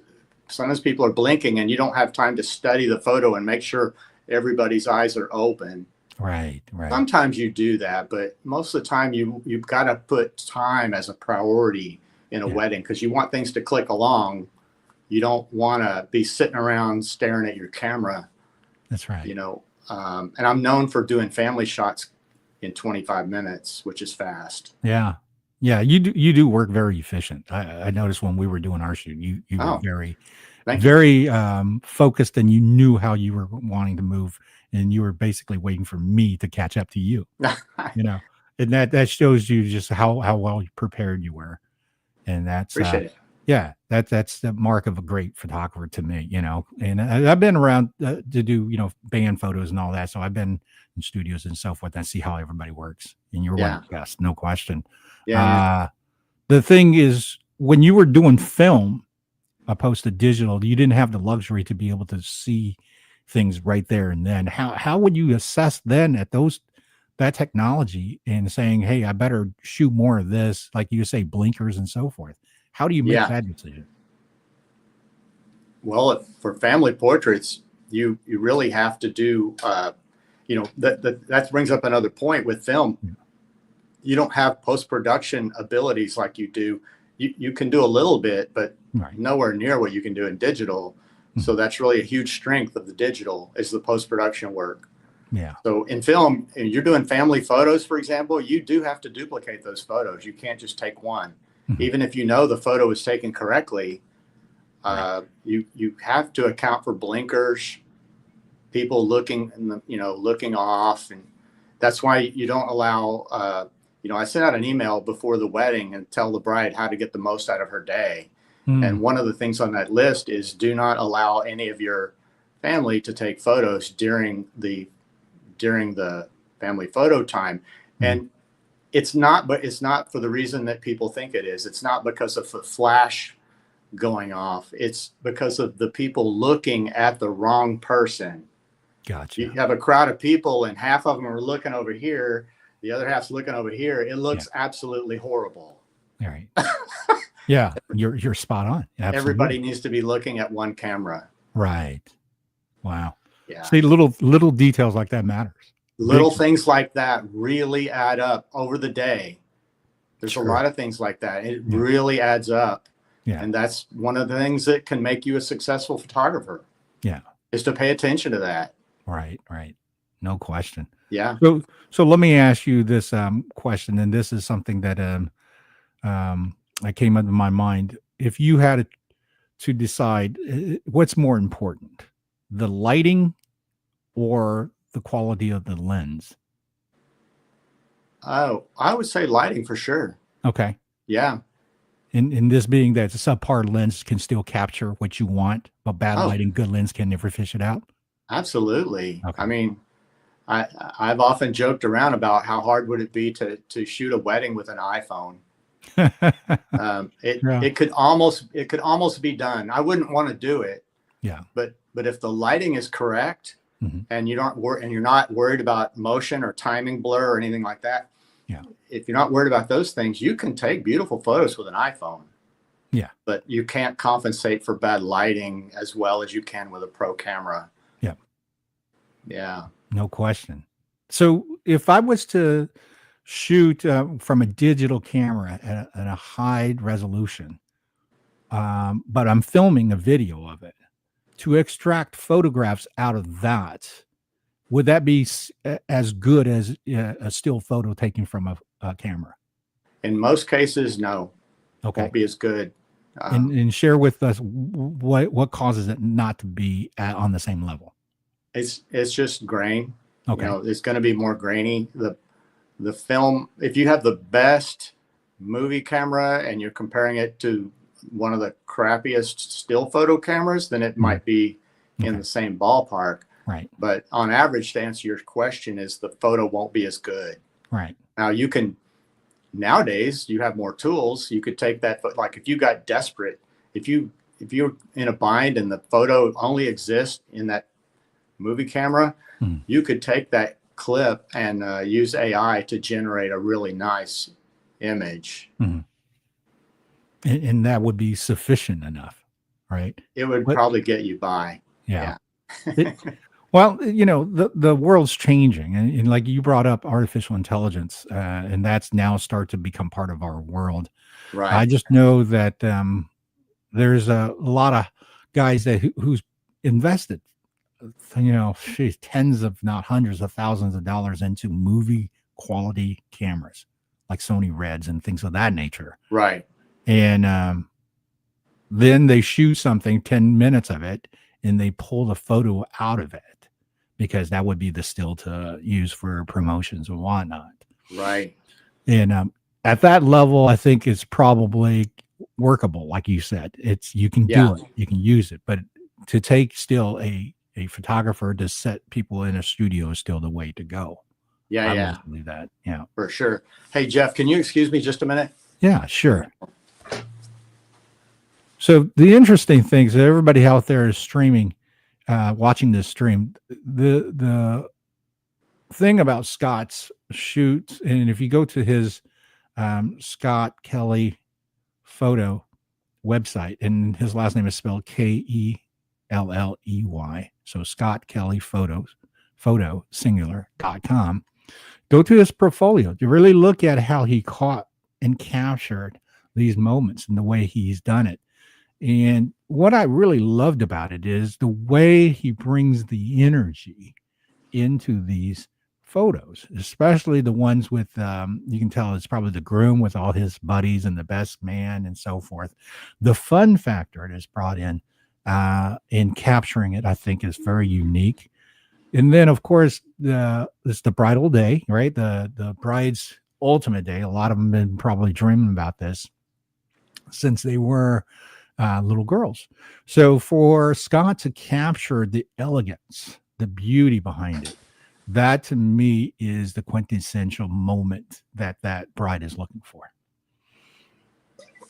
sometimes people are blinking and you don't have time to study the photo and make sure everybody's eyes are open. Right. Sometimes you do that, but most of the time you've got to put time as a priority in a wedding because you want things to click along. You don't want to be sitting around staring at your camera. That's right. And I'm known for doing family shots in 25 minutes, which is fast. Yeah. Yeah. You do work very efficient. I noticed when we were doing our shoot, you were very focused, and you knew how you were wanting to move, and you were basically waiting for me to catch up to you, and that shows you just how well prepared you were. And that's, appreciate it. Yeah, that's the mark of a great photographer to me, and I've been around to do, band photos and all that. So I've been in studios and so forth. I see how everybody works, and you're one of the best, no question. Yeah. The thing is, when you were doing film opposed to digital, you didn't have the luxury to be able to see things right there and then. How would you assess then at that technology and saying, hey, I better shoot more of this, like you say, blinkers and so forth? How do you make that decision? Well, for family portraits, you really have to do, that brings up another point with film. You don't have post-production abilities like you do. You can do a little bit, but nowhere near what you can do in digital. Mm-hmm. So that's really a huge strength of the digital is the post-production work. Yeah. So in film, you're doing family photos, for example, you do have to duplicate those photos. You can't just take one. Mm-hmm. Even if the photo was taken correctly, you have to account for blinkers, people looking looking off, and that's why you don't allow. I sent out an email before the wedding and tell the bride how to get the most out of her day. Mm. And one of the things on that list is do not allow any of your family to take photos during the family photo time. Mm. And it's not for the reason that people think it is. It's not because of the flash going off. It's because of the people looking at the wrong person. Gotcha. You have a crowd of people and half of them are looking over here. The other half's looking over here. It looks absolutely horrible. All right. Yeah, you're spot on. Absolutely. Everybody needs to be looking at one camera. Right. Wow. Yeah. See, little details like that matters. Little things like that really add up over the day. There's a lot of things like that. It really adds up. Yeah. And that's one of the things that can make you a successful photographer. Yeah. Is to pay attention to that. Right. No question. Yeah. So let me ask you this question, and this is something that I came into my mind. If you had to decide what's more important, the lighting or the quality of the lens? Oh, I would say lighting for sure. Okay. Yeah. In this being that a subpar lens can still capture what you want, but bad Oh, lighting, good lens can never fish it out. absolutely. Okay. I mean, I've often joked around about how hard would it be to shoot a wedding with an iPhone. Yeah. It could almost be done. I wouldn't want to do it, Yeah. but if the lighting is correct Mhm. and you're not worried about motion or timing blur or anything like that. Yeah. If you're not worried about those things, you can take beautiful photos with an iPhone. Yeah. But you can't compensate for bad lighting as well as you can with a pro camera. Yeah. Yeah. No question. So if I was to shoot from a digital camera at a high resolution, but I'm filming a video of it, to extract photographs out of that, would that be as good as a still photo taken from a camera? In most cases, no, Okay. won't be as good. And share with us what causes it not to be on the same level. It's just grain. Okay. You know, it's going to be more grainy. The film, if you have the best movie camera and you're comparing it to one of the crappiest still photo cameras, then it might be in the same ballpark. Right. But on average, to answer your question, is the photo won't be as good. Right. Now nowadays you have more tools. You could take that, like if you got desperate, if you're in a bind and the photo only exists in that movie camera, you could take that clip and use AI to generate a really nice image. And that would be sufficient enough, right? It would probably get you by. Yeah. Well, you know, the world's changing, and like you brought up artificial intelligence, and that's now start to become part of our world. Right. I just know that there's a lot of guys who's invested, you know, tens of not hundreds of thousands of dollars into movie quality cameras like Sony Reds and things of that nature. Right. And then they shoot something, 10 minutes of it, and they pull the photo out of it because that would be the still to use for promotions and whatnot. Right. And at that level, I think it's probably workable. Like you said, you can do it, you can use it, but to take still a photographer to set people in a studio is still the way to go. Yeah. I believe that. Yeah, for sure. Hey, Jeff, can you excuse me just a minute? Yeah, sure. So the interesting thing is that everybody out there is streaming, watching this stream. The thing about Scott's shoots, and if you go to his Scott Kelley photo website, and his last name is spelled Kelley, so Scott Kelley photo singular.com. Go to his portfolio to really look at how he caught and captured these moments and the way he's done it. And what I really loved about it is the way he brings the energy into these photos, especially the ones with, you can tell it's probably the groom with all his buddies and the best man and so forth. The fun factor it has brought in capturing it, I think, is very unique. And then, of course, it's the bridal day, right? The bride's ultimate day. A lot of them have been probably dreaming about this since they were little girls. So for Scott to capture the elegance, the beauty behind it, that to me is the quintessential moment that bride is looking for.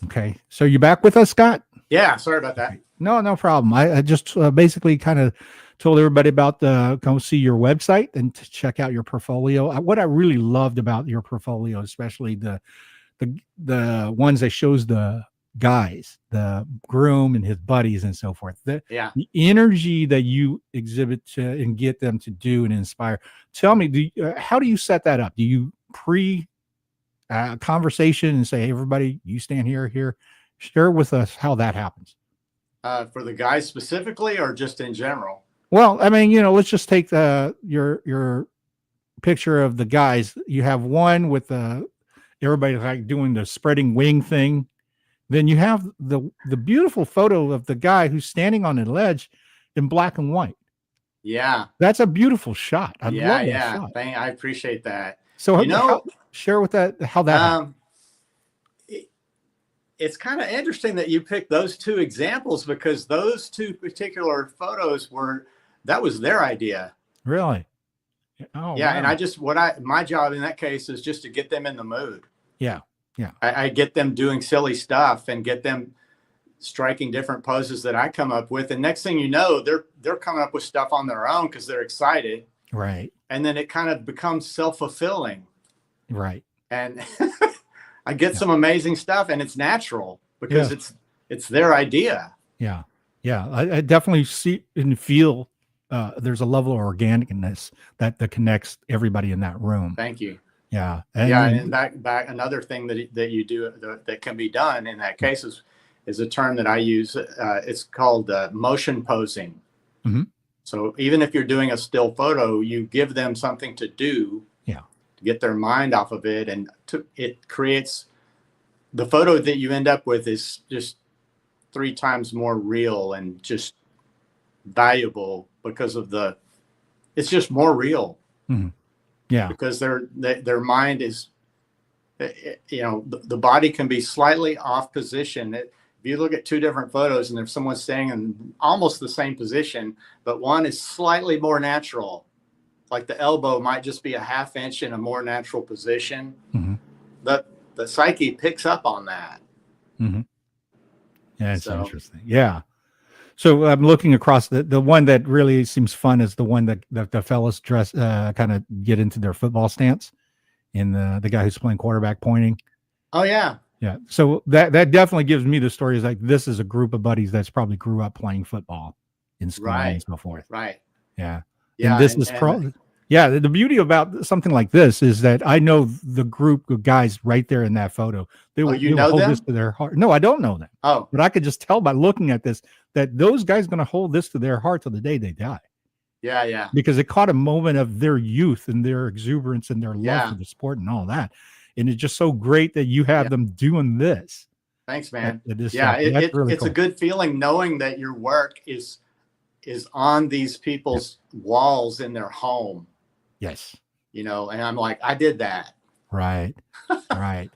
Okay. So you back with us, Scott? Yeah. Sorry about that. No problem. I just basically kind of told everybody about go see your website and to check out your portfolio. What I really loved about your portfolio, especially the ones that shows the guys, the groom and his buddies and so forth, the energy that you exhibit to and get them to do and inspire. Tell me, how do you set that up? Do you conversation and say, hey, everybody, you stand here? Share with us how that happens. For the guys specifically, or just in general? Well, I mean, let's just take your picture of the guys. You have one with everybody like doing the spreading wing thing. Then you have the beautiful photo of the guy who's standing on a ledge in black and white. Yeah. That's a beautiful shot. I Yeah. love that Yeah. shot. I appreciate that. So You know, share with that how that happened. it, it's kind of interesting that you picked those two examples because those two particular photos that was their idea. Really? Oh, Yeah. wow. And my job in that case is just to get them in the mood. Yeah. Yeah. I get them doing silly stuff and get them striking different poses that I come up with. And next thing you know, they're coming up with stuff on their own because they're excited. Right. And then it kind of becomes self-fulfilling. Right. And I get some amazing stuff, and it's natural because Yeah. it's their idea. Yeah. Yeah. I definitely see and feel there's a level of organicness that connects everybody in that room. Thank you. Yeah. And back another thing that you do that can be done in that case is a term that I use. It's called motion posing. Mm-hmm. So even if you're doing a still photo, you give them something to do. Yeah. To get their mind off of it, and it creates the photo that you end up with is just 3 times more real and just valuable because of it's just more real. Mm-hmm. Yeah. Because their mind is, the body can be slightly off position. If you look at 2 different photos and if someone's staying in almost the same position, but one is slightly more natural, like the elbow might just be a half inch in a more natural position, Mm-hmm. the psyche picks up on that. Mm-hmm. Yeah, it's interesting. Yeah. So I'm looking across the one that really seems fun is the one that the fellas dress kind of get into their football stance, in the guy who's playing quarterback pointing. Oh yeah. Yeah. So that definitely gives me the story is like this is a group of buddies that's probably grew up playing football in school and so forth. Right. Yeah. Yeah. And this is the beauty about something like this is that I know the group of guys right there in that photo. They will hold them? this to their heart. No, I don't know them. Oh, but I could just tell by looking at this that those guys going to hold this to their heart till the day they die. Yeah, yeah. Because it caught a moment of their youth and their exuberance and their love for the sport and all that. And it's just so great that you have them doing this. Thanks, man. Really it's cool. A good feeling knowing that your work is on these people's walls in their home. Yes. And I'm like, I did that. Right. Right.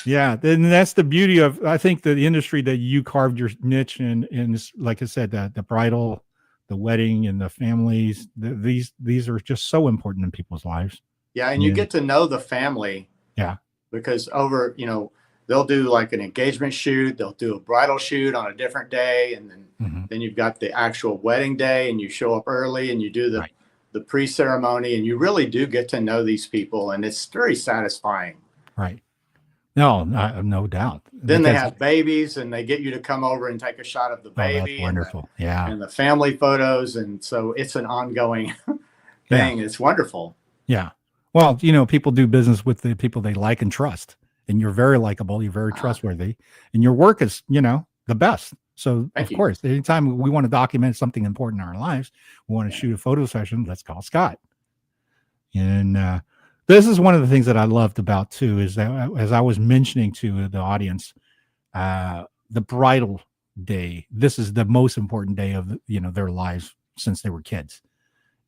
Yeah. And that's the beauty of, I think, the industry that you carved your niche in, like I said, the bridal, the wedding, and the families, these are just so important in people's lives. Yeah. And you get to know the family. Yeah. Because they'll do like an engagement shoot, they'll do a bridal shoot on a different day. And then you've got the actual wedding day and you show up early and you do the pre-ceremony, and you really do get to know these people, and it's very satisfying. Right. No doubt. Then they have babies and they get you to come over and take a shot of the baby. That's wonderful. And the family photos. And so it's an ongoing thing. It's wonderful. Yeah. Well, people do business with the people they like and trust, and you're very likable. You're very trustworthy, and your work is, the best. So of course, anytime we want to document something important in our lives, we want to shoot a photo session, let's call Scott. And this is one of the things that I loved about too, is that as I was mentioning to the audience, the bridal day, this is the most important day of their lives since they were kids.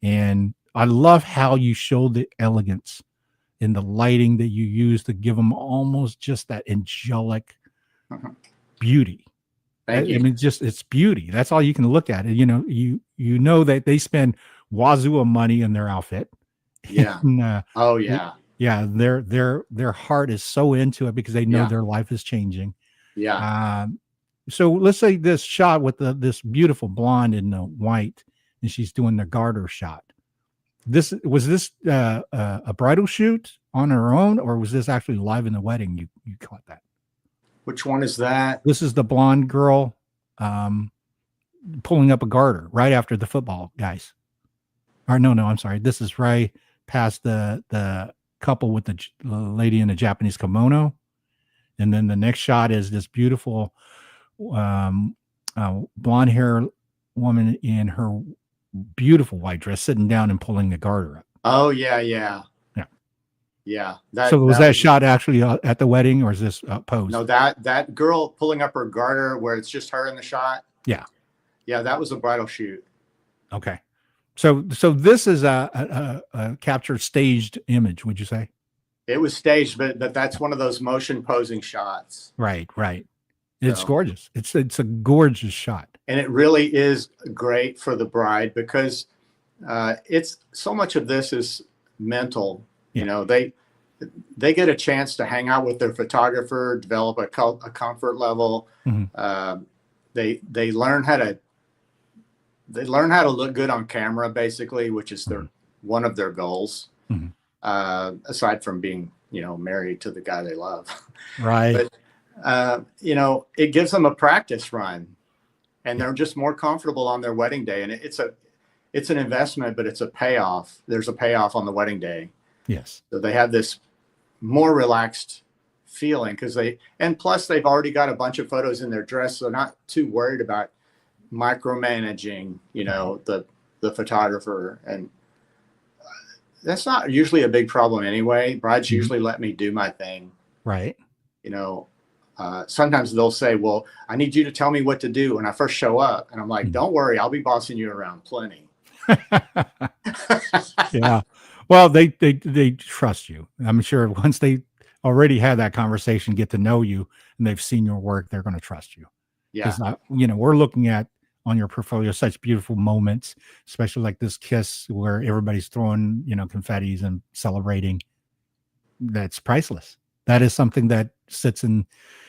And I love how you showed the elegance in the lighting that you use to give them almost just that angelic beauty. Thank you. I mean, it's beauty. That's all you can look at it. You know that they spend wazoo of money in their outfit. Yeah. And, oh yeah. Yeah. Their heart is so into it because they know their life is changing. Yeah. So let's say this shot with this beautiful blonde in the white, and she's doing the garter shot. Was this a bridal shoot on her own, or was this actually live in the wedding? You caught that. Which one is that? This is the blonde girl pulling up a garter right after the football guys. Or no, I'm sorry. This is right past the couple with the lady in the Japanese kimono. And then the next shot is this beautiful blonde hair woman in her beautiful white dress sitting down and pulling the garter up. Oh, yeah. So was that shot actually at the wedding, or is this posed? No, that girl pulling up her garter where it's just her in the shot. Yeah, that was a bridal shoot. Okay. So this is a captured staged image, would you say? It was staged, but that's one of those motion posing shots. Right. It's So, gorgeous. It's a gorgeous shot. and it really is great for the bride because it's so much of this is mental. Yeah. You know, they get a chance to hang out with their photographer, develop a comfort level. Mhm. They learn how to look good on camera, basically, which is one of their goals. Mhm. Aside from being, married to the guy they love. Right. But it gives them a practice run, and they're just more comfortable on their wedding day. And it's an investment, but it's a payoff. There's a payoff on the wedding day. Yes. So they have this more relaxed feeling plus they've already got a bunch of photos in their dress. So they're not too worried about micromanaging, the photographer. And that's not usually a big problem anyway. Brides usually let me do my thing. Right. Sometimes they'll say, well, I need you to tell me what to do when I first show up. And I'm like, don't worry, I'll be bossing you around plenty. Yeah. Well, they trust you. I'm sure once they already had that conversation, get to know you, and they've seen your work, they're going to trust you. Yeah. We're looking at on your portfolio such beautiful moments, especially like this kiss where everybody's throwing, confettis and celebrating. That's priceless. That is something that sits in,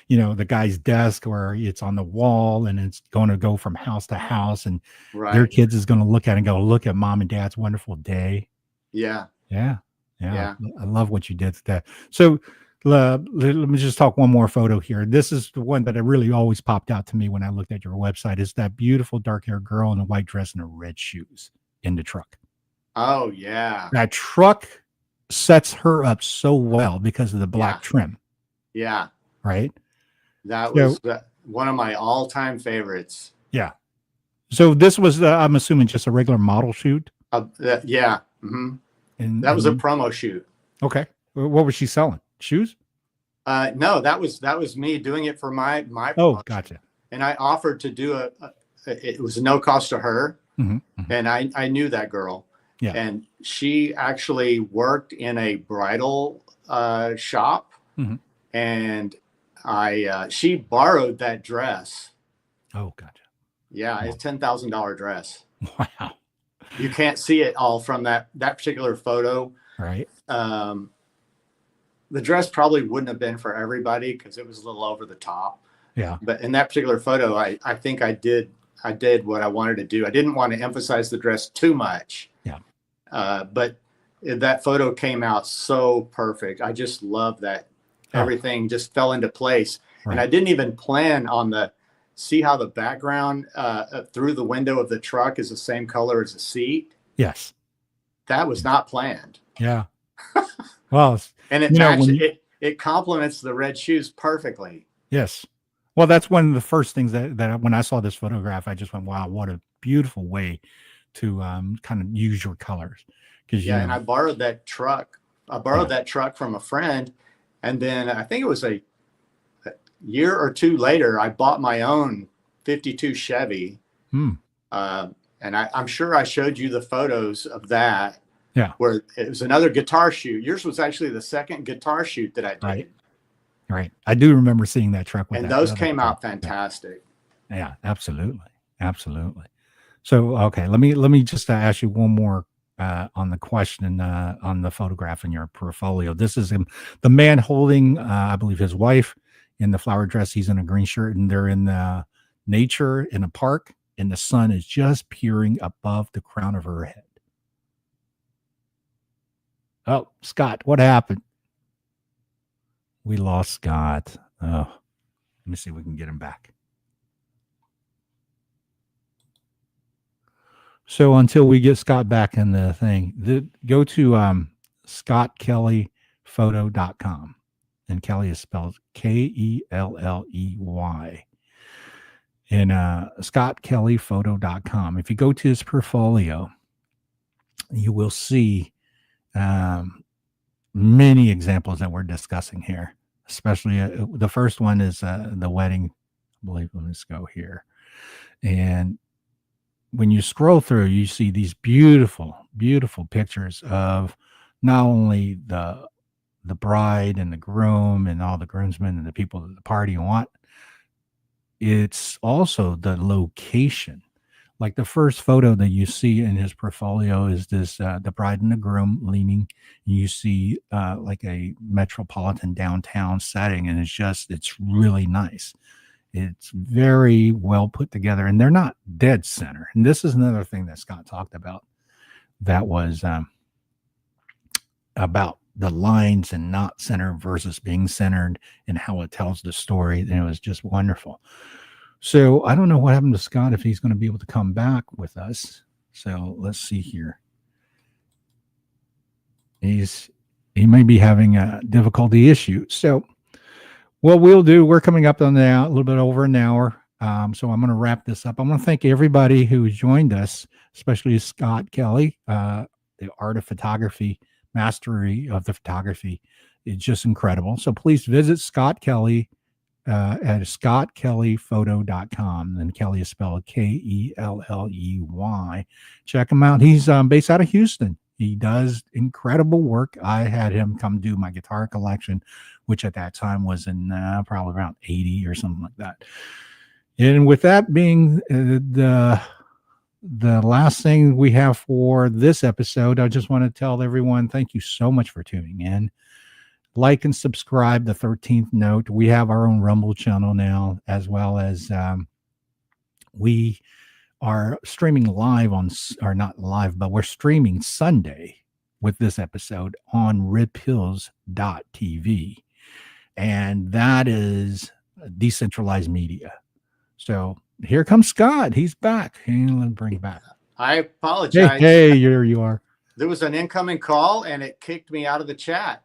the guy's desk, or it's on the wall, and it's going to go from house to house, and their kids is going to look at it and go, look at mom and dad's wonderful day. Yeah. I love what you did with that. So let me just talk one more photo here. This is the one that really always popped out to me when I looked at your website. Is that beautiful dark-haired girl in a white dress and a red shoes in the truck. Oh, yeah. That truck sets her up so well because of the black trim. Yeah. Right? That was one of my all-time favorites. Yeah. So this was, I'm assuming, just a regular model shoot? Yeah. Mm-hmm. And that was a promo shoot. Okay. What was she selling? Shoes? No, that was me doing it for my promotion. Oh, gotcha. And I offered to do it was no cost to her. Mm-hmm. And I knew that girl. Yeah. And she actually worked in a bridal shop. Mm-hmm. And she borrowed that dress. Oh, gotcha. Yeah, it's $10,000 dress. Wow. You can't see it all from that particular photo. Right. The dress probably wouldn't have been for everybody because it was a little over the top. Yeah. But in that particular photo, I think I did what I wanted to do. I didn't want to emphasize the dress too much. Yeah. But that photo came out so perfect. I just love that. Everything just fell into place. Right. And I didn't even plan on see how the background through the window of the truck is the same color as the seat. Yes. That was not planned. Yeah. Well, and it complements the red shoes perfectly. Yes. Well, that's one of the first things that when I saw this photograph, I just went, wow, what a beautiful way to kind of use your colors. And I borrowed that truck. That truck from a friend. And then I think it was a year or two later, I bought my own 52 Chevy. And I'm sure I showed you the photos of that. Yeah. Where it was another guitar shoot. Yours was actually the second guitar shoot that I did. Right. I do remember seeing that truck. And those came out fantastic. Yeah, absolutely. Absolutely. So, okay, let me just ask you one more on the question on the photograph in your portfolio. This is him, the man holding, I believe, his wife in the flower dress. He's in a green shirt, and they're in the nature in a park, and the sun is just peering above the crown of her head. Oh, Scott, what happened? We lost Scott. Oh, let me see if we can get him back. So until we get Scott back in the thing, go to scottkelleyphoto.com. And Kelly is spelled Kelley. And scottkelleyphoto.com. If you go to his portfolio, you will see many examples that we're discussing here. Especially the first one is the wedding. I believe. Let's go here. And when you scroll through, you see these beautiful, beautiful pictures of not only the bride and the groom and all the groomsmen and the people at the party and what. It's also the location. Like the first photo that you see in his portfolio is this the bride and the groom leaning. You see like a metropolitan downtown setting, and it's really nice. It's very well put together, and they're not dead center. And this is another thing that Scott talked about that was about the lines and not center versus being centered and how it tells the story. And it was just wonderful. So I don't know what happened to Scott, if he's going to be able to come back with us. So let's see here. He may be having a difficulty issue. So what we'll do, we're coming up on a little bit over an hour. So I'm going to wrap this up. I want to thank everybody who joined us, especially Scott Kelley, the art of photography, mastery of the photography. It's just incredible. So please visit Scott Kelley at scottkellyphoto.com. And Kelly is spelled Kelley. Check him out. He's based out of Houston. He does incredible work. I had him come do my guitar collection, which at that time was in probably around 80 or something like that. And with that being the last thing we have for this episode, I just want to tell everyone, thank you so much for tuning in. Like and subscribe the 13th Note. We have our own Rumble channel now, as well as we are streaming live or not live, but we're streaming Sunday with this episode on riphills.tv. And that is decentralized media. So here comes Scott. He's back. And let's bring it back. I apologize. Hey, here you are. There was an incoming call and it kicked me out of the chat.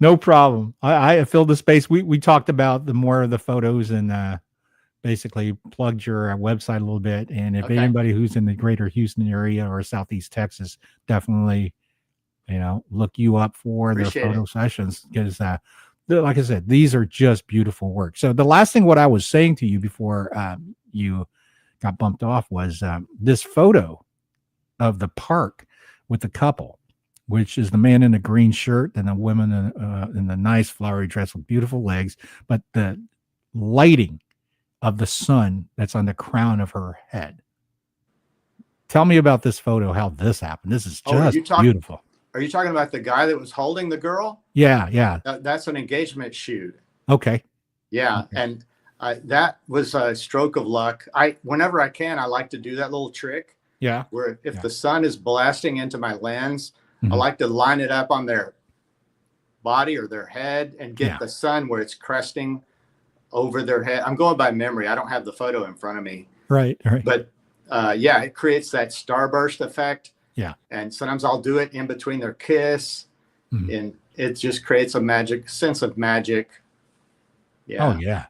No problem. I filled the space. We talked about the more of the photos and basically plugged your website a little bit. And if anybody who's in the greater Houston area or Southeast Texas, definitely, look you up for their photo sessions, because like I said, these are just beautiful work. So the last thing what I was saying to you before you got bumped off was this photo of the park with the couple, which is the man in a green shirt and the woman in the nice flowery dress with beautiful legs, but the lighting of the sun that's on the crown of her head. Tell me about this photo, how this happened. This is just beautiful. Are you talking about the guy that was holding the girl? Yeah. That's an engagement shoot. Okay. Yeah. Okay. And that was a stroke of luck. Whenever I can, I like to do that little trick. Yeah. Where if the sun is blasting into my lens, I like to line it up on their body or their head and get the sun where it's cresting over their head. I'm going by memory. I don't have the photo in front of me. Right. But it creates that starburst effect. Yeah. And sometimes I'll do it in between their kiss, and it just creates a sense of magic. Yeah. Oh yeah.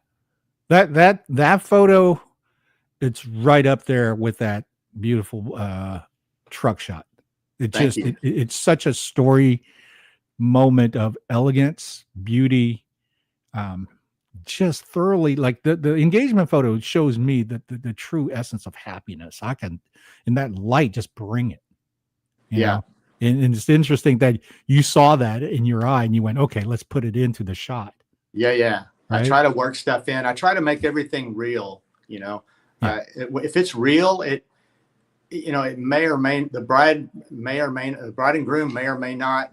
That photo, it's right up there with that beautiful truck shot. It's such a story moment of elegance, beauty, just thoroughly, like the engagement photo shows me that the true essence of happiness. I can, in that light, just bring it. You know? And it's interesting that you saw that in your eye and you went, okay, let's put it into the shot. Yeah. Right? I try to work stuff in. I try to make everything real, if it's real, it may or may, the bride and groom may or may not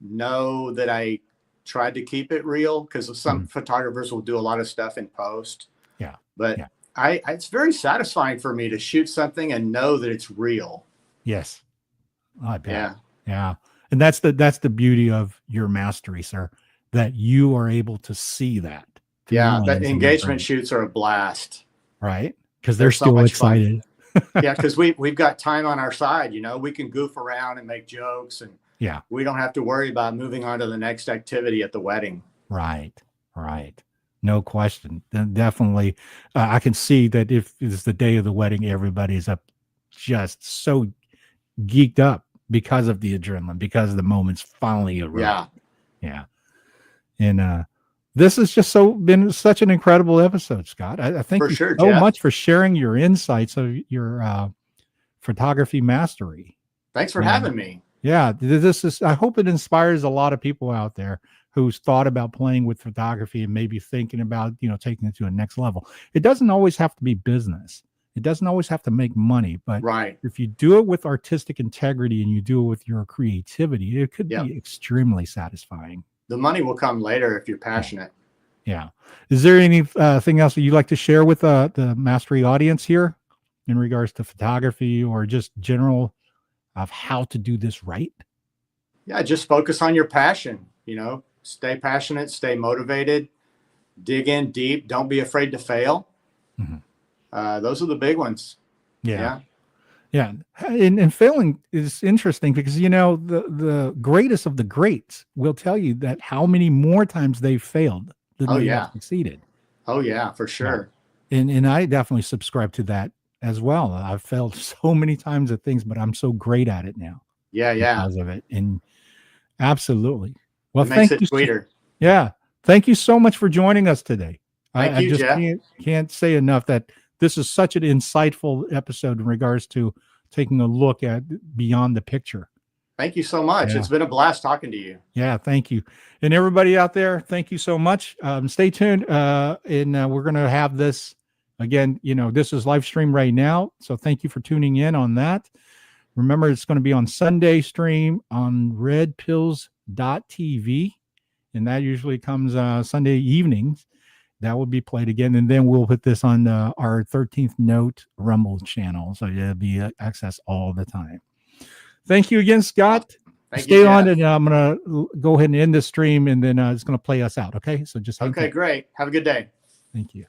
know that I tried to keep it real, because some photographers will do a lot of stuff in post. Yeah. But it's very satisfying for me to shoot something and know that it's real. Yes. I bet. Yeah. And that's the beauty of your mastery, sir, that you are able to see that. Yeah. But engagement shoots are a blast. Right. Because they're still excited. Because we've got time on our side, we can goof around and make jokes, and we don't have to worry about moving on to the next activity at the wedding. Right. No question. Definitely. I can see that if it's the day of the wedding, everybody's up just so geeked up because of the adrenaline, because the moment's finally arrived. Yeah. And this has just been such an incredible episode, Scott. I thank For you sure, so Jeff. much for sharing your insights of your photography mastery. Thanks for having me. Yeah, I hope it inspires a lot of people out there who's thought about playing with photography and maybe thinking about, taking it to a next level. It doesn't always have to be business. It doesn't always have to make money, but Right. if you do it with artistic integrity and you do it with your creativity, it could Yep. be extremely satisfying. The money will come later if you're passionate. Yeah. Is there anything else that you'd like to share with the Mastery audience here in regards to photography or just general of how to do this right? Yeah, just focus on your passion. Stay passionate, stay motivated, dig in deep. Don't be afraid to fail. Mhm. Those are the big ones. Yeah. And failing is interesting because, the greatest of the greats will tell you that how many more times they've failed than Oh, they yeah. have succeeded. Oh, yeah, for sure. And I definitely subscribe to that as well. I've failed so many times at things, but I'm so great at it now Yeah. because of it. And absolutely. Well, It makes thank it you. sweeter. Yeah. Thank you so much for joining us today. Thank I you, just Jeff. can't say enough that this is such an insightful episode in regards to taking a look at beyond the picture. Thank you so much. Yeah. It's been a blast talking to you. Yeah, thank you. And everybody out there, thank you so much. Stay tuned. And we're going to have this again. This is live stream right now. So thank you for tuning in on that. Remember, it's going to be on Sunday stream on redpills.tv. And that usually comes Sunday evenings. That will be played again. And then we'll put this on our 13th Note Rumble channel. So it'll be accessed all the time. Thank you again, Scott. Stay on, and I'm going to go ahead and end the stream, and then it's going to play us out. Okay. So just okay, great. Have a good day. Thank you.